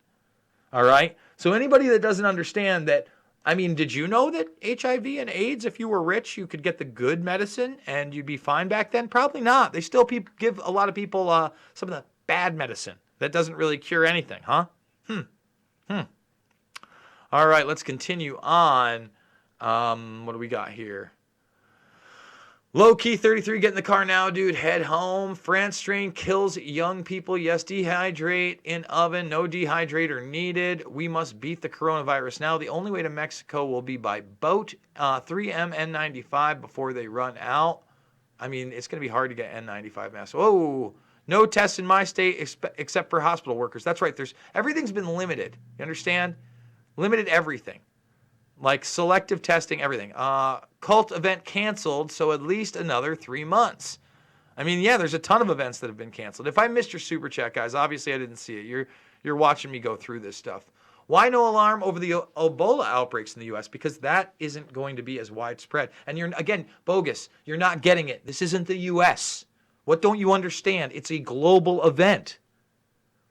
All right? So anybody that doesn't understand that, did you know that HIV and AIDS, if you were rich, you could get the good medicine and you'd be fine back then? Probably not. They still give a lot of people some of the bad medicine that doesn't really cure anything, huh? All right, let's continue on. What do we got here? Low key 33, get in the car now, dude. Head home. France strain kills young people. Yes, dehydrate in oven. No dehydrator needed. We must beat the coronavirus now. The only way to Mexico will be by boat. 3M N95 before they run out. I mean, it's going to be hard to get N95 masks. Whoa. No tests in my state except for hospital workers. That's right. Everything's been limited. You understand? Limited everything. Like selective testing, everything. Cult event canceled, so at least another 3 months. I mean, yeah, there's a ton of events that have been canceled. If I missed your super chat, guys, obviously I didn't see it. You're watching me go through this stuff. Why no alarm over the Ebola outbreaks in the U.S.? Because that isn't going to be as widespread. And you're, again, bogus. You're not getting it. This isn't the U.S. What don't you understand? It's a global event.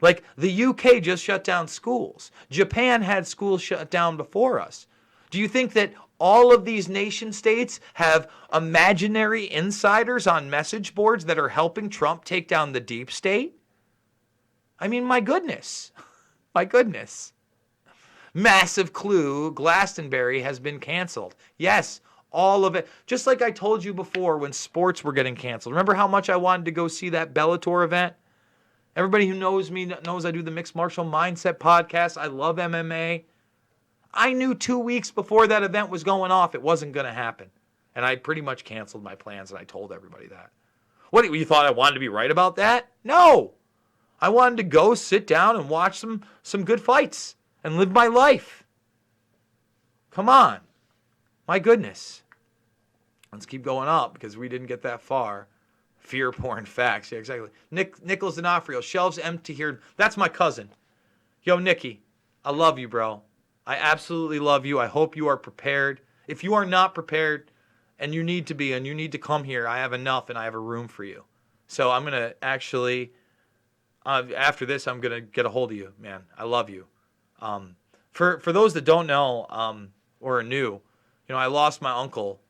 Like the UK just shut down schools. Japan had schools shut down before us. Do you think that all of these nation states have imaginary insiders on message boards that are helping Trump take down the deep state? I mean, my goodness. My goodness. Massive clue, Glastonbury has been canceled. Yes, all of it. Just like I told you before when sports were getting canceled. Remember how much I wanted to go see that Bellator event? Everybody who knows me knows I do the Mixed Martial Mindset podcast. I love MMA. I knew 2 weeks before that event was going off it wasn't going to happen. And I pretty much canceled my plans, and I told everybody that. What, you thought I wanted to be right about that? No. I wanted to go sit down and watch some good fights and live my life. Come on. My goodness. Let's keep going up because we didn't get that far. Fear porn facts. Yeah, exactly. Nicholas D'Onofrio, shelves empty here. That's my cousin. Yo, Nikki, I love you, bro. I absolutely love you. I hope you are prepared. If you are not prepared, and you need to be, and you need to come here, I have enough, and I have a room for you. So I'm going to actually, after this, I'm going to get a hold of you, man. I love you. For those that don't know or are new, I lost my uncle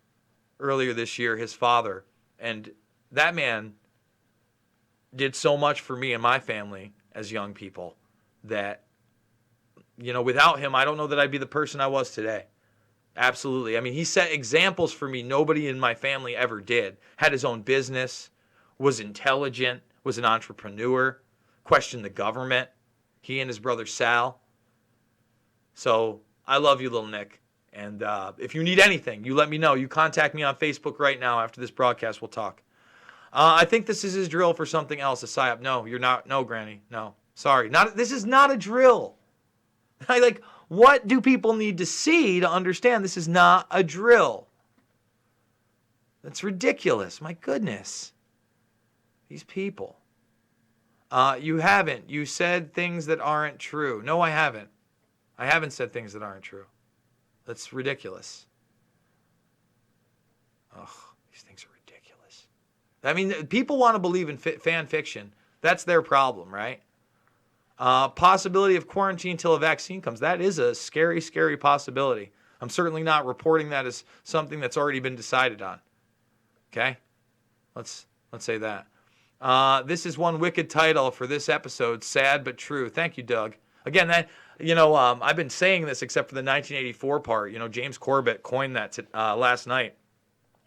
earlier this year, his father, and that man did so much for me and my family as young people that, without him, I don't know that I'd be the person I was today. Absolutely. I mean, he set examples for me nobody in my family ever did. Had his own business, was intelligent, was an entrepreneur, questioned the government. He and his brother Sal. So I love you, little Nick. And if you need anything, you let me know. You contact me on Facebook right now. After this broadcast, we'll talk. I think this is his drill for something else, a psyop. No, you're not. No, Granny. No. Sorry. This is not a drill. What do people need to see to understand this is not a drill? That's ridiculous. My goodness. These people. You haven't. You said things that aren't true. No, I haven't. I haven't said things that aren't true. That's ridiculous. Ugh, these things are ridiculous. I mean, people want to believe in fan fiction. That's their problem, right? Possibility of quarantine till a vaccine comes. That is a scary, scary possibility. I'm certainly not reporting that as something that's already been decided on. Okay? Let's say that. This is one wicked title for this episode. Sad but true. Thank you, Doug. Again, that I've been saying this except for the 1984 part. James Corbett coined that last night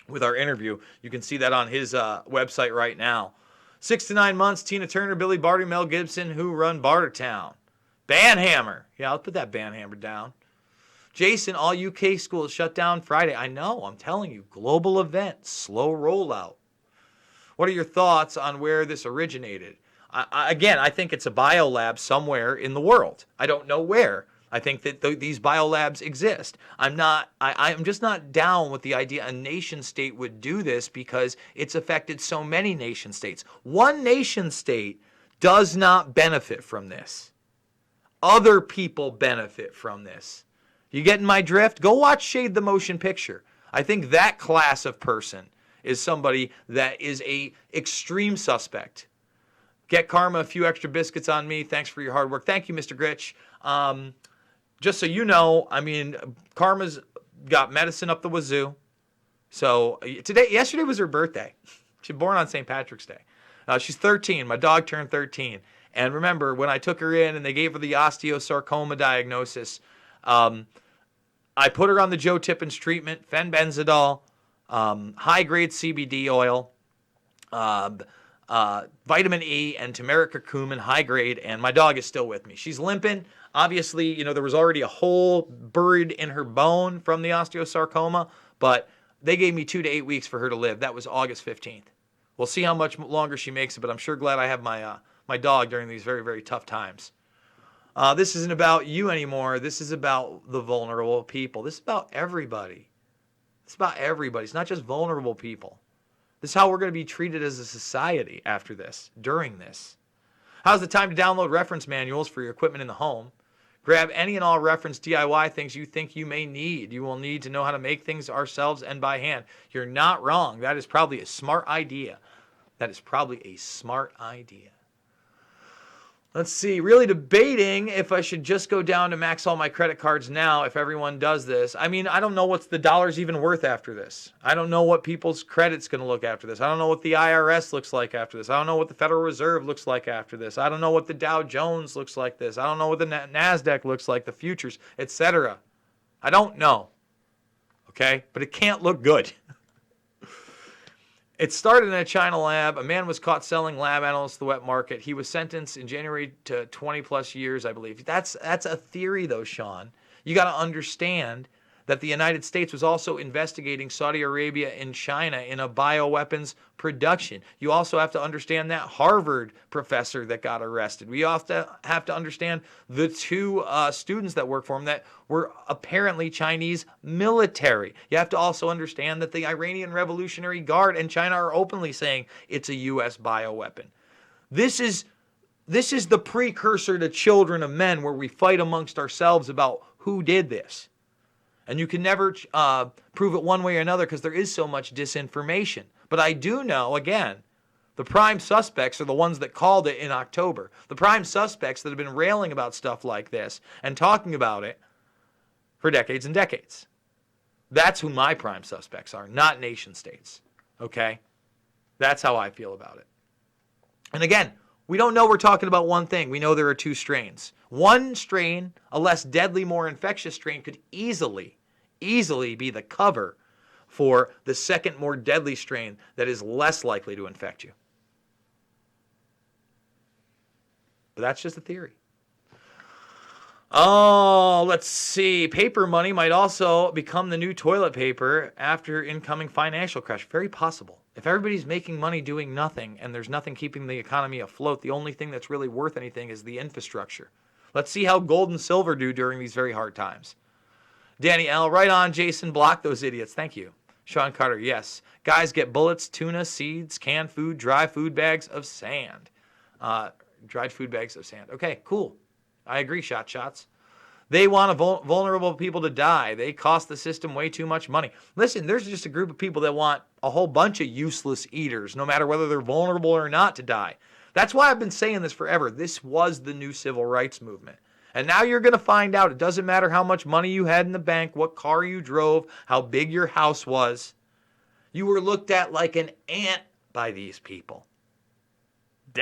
with our interview. You can see that on his website right now. 6 to 9 months, Tina Turner, Billy Barty, Mel Gibson, who run Bartertown. Banhammer. Yeah, I'll put that banhammer down. Jason, all UK schools shut down Friday. I know, I'm telling you. Global event, slow rollout. What are your thoughts on where this originated? I think it's a biolab somewhere in the world. I don't know where. I think that these biolabs exist. I'm just not down with the idea a nation state would do this because it's affected so many nation states. One nation state does not benefit from this. Other people benefit from this. You getting my drift? Go watch Shade the Motion Picture. I think that class of person is somebody that is a extreme suspect. Get Karma a few extra biscuits on me. Thanks for your hard work. Thank you, Mr. Gritch. Just so you know, Karma's got medicine up the wazoo. So yesterday was her birthday. She was born on St. Patrick's Day. She's 13. My dog turned 13. And remember, when I took her in and they gave her the osteosarcoma diagnosis, I put her on the Joe Tippins treatment, fenbenzidol, high-grade CBD oil, vitamin E, and turmeric curcumin, high-grade, and my dog is still with me. She's limping. Obviously, there was already a hole buried in her bone from the osteosarcoma, but they gave me 2 to 8 weeks for her to live. That was August 15th. We'll see how much longer she makes it, but I'm sure glad I have my dog during these very, very tough times. This isn't about you anymore. This is about the vulnerable people. This is about everybody. It's about everybody. It's not just vulnerable people. This is how we're going to be treated as a society after this, during this. How's the time to download reference manuals for your equipment in the home? Grab any and all reference DIY things you think you may need. You will need to know how to make things ourselves and by hand. You're not wrong. That is probably a smart idea. That is probably a smart idea. Let's see, really debating if I should just go down to max all my credit cards now if everyone does this. I mean, I don't know what's the dollar's even worth after this. I don't know what people's credit's going to look after this. I don't know what the IRS looks like after this. I don't know what the Federal Reserve looks like after this. I don't know what the Dow Jones looks like this. I don't know what the NASDAQ looks like, the futures, etc. I don't know. Okay? But it can't look good. It started in a China lab. A man was caught selling lab animals to the wet market. He was sentenced in January to 20 plus years, I believe. That's a theory, though, Sean. You got to understand that the United States was also investigating Saudi Arabia and China in a bioweapons production. You also have to understand that Harvard professor that got arrested. We also have to understand the two students that work for him that were apparently Chinese military. You have to also understand that the Iranian Revolutionary Guard and China are openly saying it's a U.S. bioweapon. This is the precursor to Children of Men, where we fight amongst ourselves about who did this. And you can never prove it one way or another because there is so much disinformation. But I do know, again, the prime suspects are the ones that called it in October. The prime suspects that have been railing about stuff like this and talking about it for decades and decades. That's who my prime suspects are, not nation states. Okay? That's how I feel about it. And again, we don't know we're talking about one thing. We know there are two strains. One strain, a less deadly, more infectious strain, could easily be the cover for the second, more deadly strain that is less likely to infect you. But that's just a theory. Oh, let's see. Paper money might also become the new toilet paper after incoming financial crash. Very possible. If everybody's making money doing nothing and there's nothing keeping the economy afloat, the only thing that's really worth anything is the infrastructure. Let's see how gold and silver do during these very hard times. Danny L., right on. Jason, block those idiots. Thank you. Sean Carter, yes. Guys, get bullets, tuna, seeds, canned food, dry food bags of sand. Dried food bags of sand. Okay, cool. I agree, shots. They want vulnerable people to die. They cost the system way too much money. Listen, there's just a group of people that want a whole bunch of useless eaters, no matter whether they're vulnerable or not, to die. That's why I've been saying this forever. This was the new civil rights movement. And now you're going to find out it doesn't matter how much money you had in the bank, what car you drove, how big your house was. You were looked at like an ant by these people.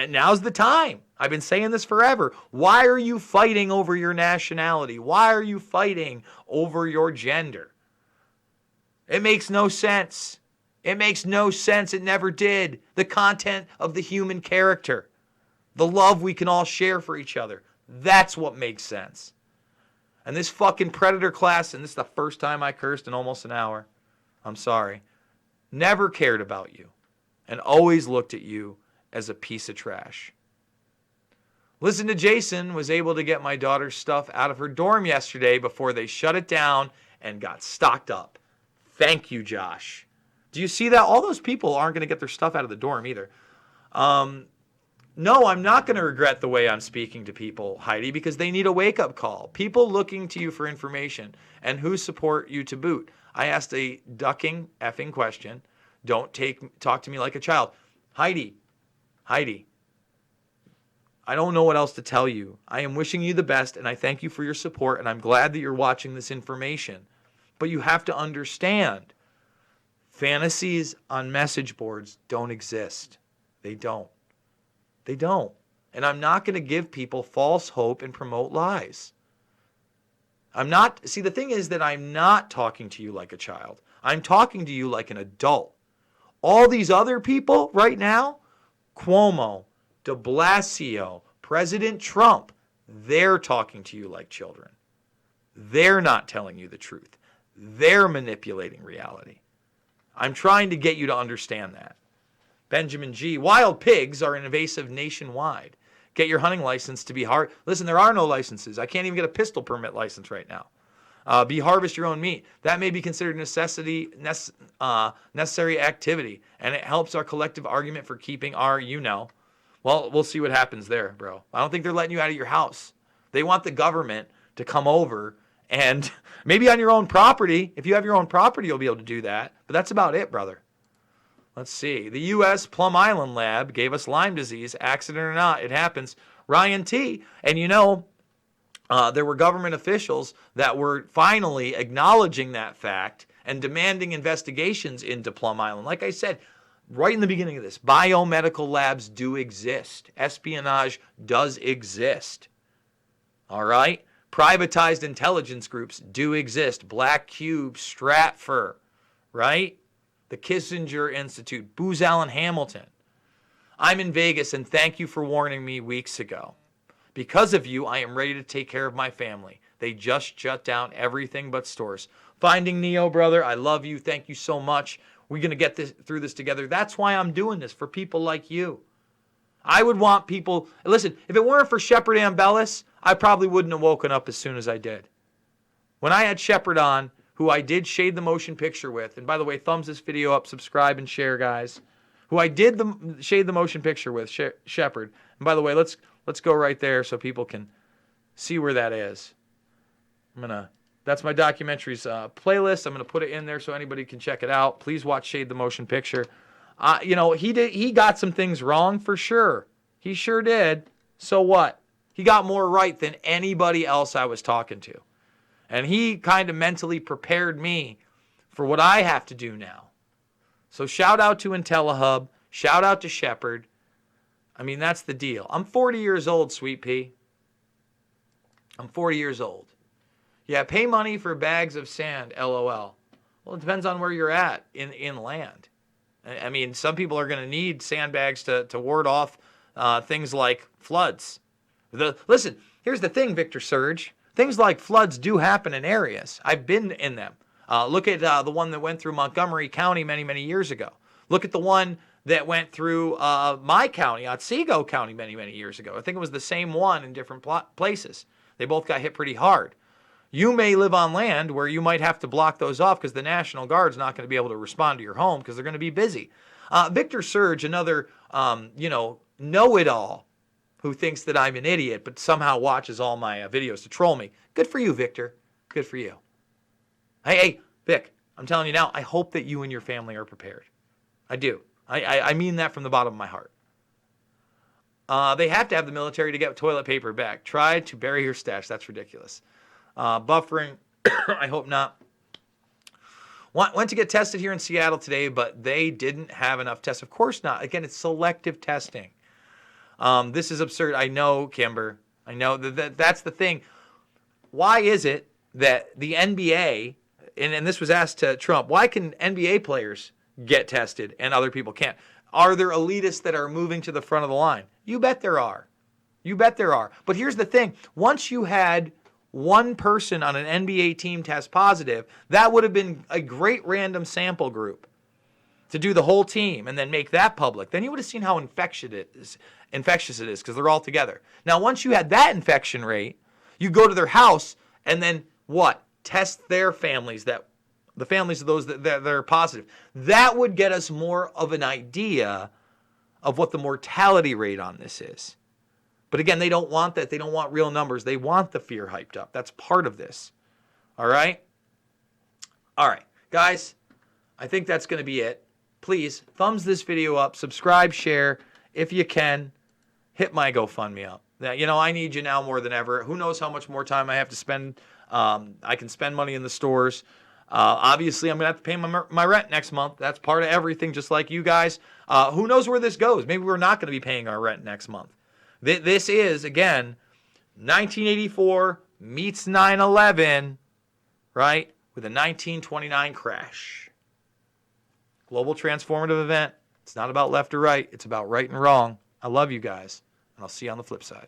Now's the time. I've been saying this forever. Why are you fighting over your nationality? Why are you fighting over your gender? It makes no sense. It makes no sense. It never did. The content of the human character, the love we can all share for each other, that's what makes sense. And this fucking predator class, and this is the first time I cursed in almost an hour, I'm sorry, never cared about you and always looked at you as a piece of trash. Listen to Jason was able to get my daughter's stuff out of her dorm yesterday before they shut it down and got stocked up. Thank you, Josh. Do you see that? All those people aren't going to get their stuff out of the dorm either. No, I'm not going to regret the way I'm speaking to people, Heidi, because they need a wake-up call. People looking to you for information and who support you to boot. I asked a ducking effing question. Don't talk to me like a child. Heidi, I don't know what else to tell you. I am wishing you the best, and I thank you for your support, and I'm glad that you're watching this information. But you have to understand, fantasies on message boards don't exist. They don't. And I'm not going to give people false hope and promote lies. See, the thing is that I'm not talking to you like a child. I'm talking to you like an adult. All these other people right now, Cuomo, de Blasio, President Trump, they're talking to you like children. They're not telling you the truth. They're manipulating reality. I'm trying to get you to understand that. Benjamin G. Wild pigs are invasive nationwide. Get your hunting license to be hard. Listen, there are no licenses. I can't even get a pistol permit license right now. Harvest your own meat. That may be considered necessary activity, and it helps our collective argument for keeping our, Well, we'll see what happens there, bro. I don't think they're letting you out of your house. They want the government to come over and maybe on your own property. If you have your own property, you'll be able to do that. But that's about it, brother. Let's see. The U.S. Plum Island lab gave us Lyme disease. Accident or not, it happens. Ryan T. And there were government officials that were finally acknowledging that fact and demanding investigations into Plum Island. Like I said, right in the beginning of this, biomedical labs do exist. Espionage does exist. All right? Privatized intelligence groups do exist. Black Cube, Stratfor, right? The Kissinger Institute, Booz Allen Hamilton. I'm in Vegas, and thank you for warning me weeks ago. Because of you, I am ready to take care of my family. They just shut down everything but stores. Finding Neo, brother, I love you. Thank you so much. We're going to get through this together. That's why I'm doing this, for people like you. I would want people... Listen, if it weren't for Shepard Ambellis, I probably wouldn't have woken up as soon as I did. When I had Shepard on, who I did Shade the Motion Picture with, and by the way, thumbs this video up, subscribe, and share, guys, who I did Shade the Motion Picture with, Shepard. And by the way, let's go right there so people can see where that is. That's my documentaries playlist. I'm going to put it in there so anybody can check it out. Please watch Shade the Motion Picture. He got some things wrong for sure. He sure did. So what? He got more right than anybody else I was talking to. And he kind of mentally prepared me for what I have to do now. So shout out to IntelliHub. Shout out to Shepard. I mean, that's the deal. I'm 40 years old, Sweet Pea. I'm 40 years old. Yeah, pay money for bags of sand, LOL. Well, it depends on where you're at in land. I mean, some people are going to need sandbags to ward off things like floods. Listen, here's the thing, Victor Surge. Things like floods do happen in areas. I've been in them. Look at the one that went through Montgomery County many, many years ago. Look at the one that went through my county, Otsego County, many, many years ago. I think it was the same one in different places. They both got hit pretty hard. You may live on land where you might have to block those off because the National Guard's not going to be able to respond to your home because they're going to be busy. Victor Surge, another, know-it-all who thinks that I'm an idiot but somehow watches all my videos to troll me. Good for you, Victor. Good for you. Hey, Vic, I'm telling you now, I hope that you and your family are prepared. I do. I mean that from the bottom of my heart. They have to have the military to get toilet paper back. Try to bury your stash. That's ridiculous. Buffering, I hope not. Went to get tested here in Seattle today, but they didn't have enough tests. Of course not. Again, it's selective testing. This is absurd. I know, Kimber. I know that's the thing. Why is it that the NBA, and this was asked to Trump, why can NBA players get tested and other people can't? Are there elitists that are moving to the front of the line? You bet there are. You bet there are. But here's the thing. Once you had one person on an NBA team test positive, that would have been a great random sample group to do the whole team and then make that public. Then you would have seen how infectious it is because they're all together. Now, once you had that infection rate, you go to their house and then what? Test their families, the families of those that are positive. That would get us more of an idea of what the mortality rate on this is. But again, they don't want that. They don't want real numbers. They want the fear hyped up. That's part of this. All right? All right. Guys, I think that's going to be it. Please, thumbs this video up. Subscribe, share. If you can, hit my GoFundMe up. I need you now more than ever. Who knows how much more time I have to spend. I can spend money in the stores. Obviously, I'm going to have to pay my rent next month. That's part of everything, just like you guys. Who knows where this goes? Maybe we're not going to be paying our rent next month. This is, again, 1984 meets 9/11, right, with a 1929 crash. Global transformative event. It's not about left or right. It's about right and wrong. I love you guys, and I'll see you on the flip side.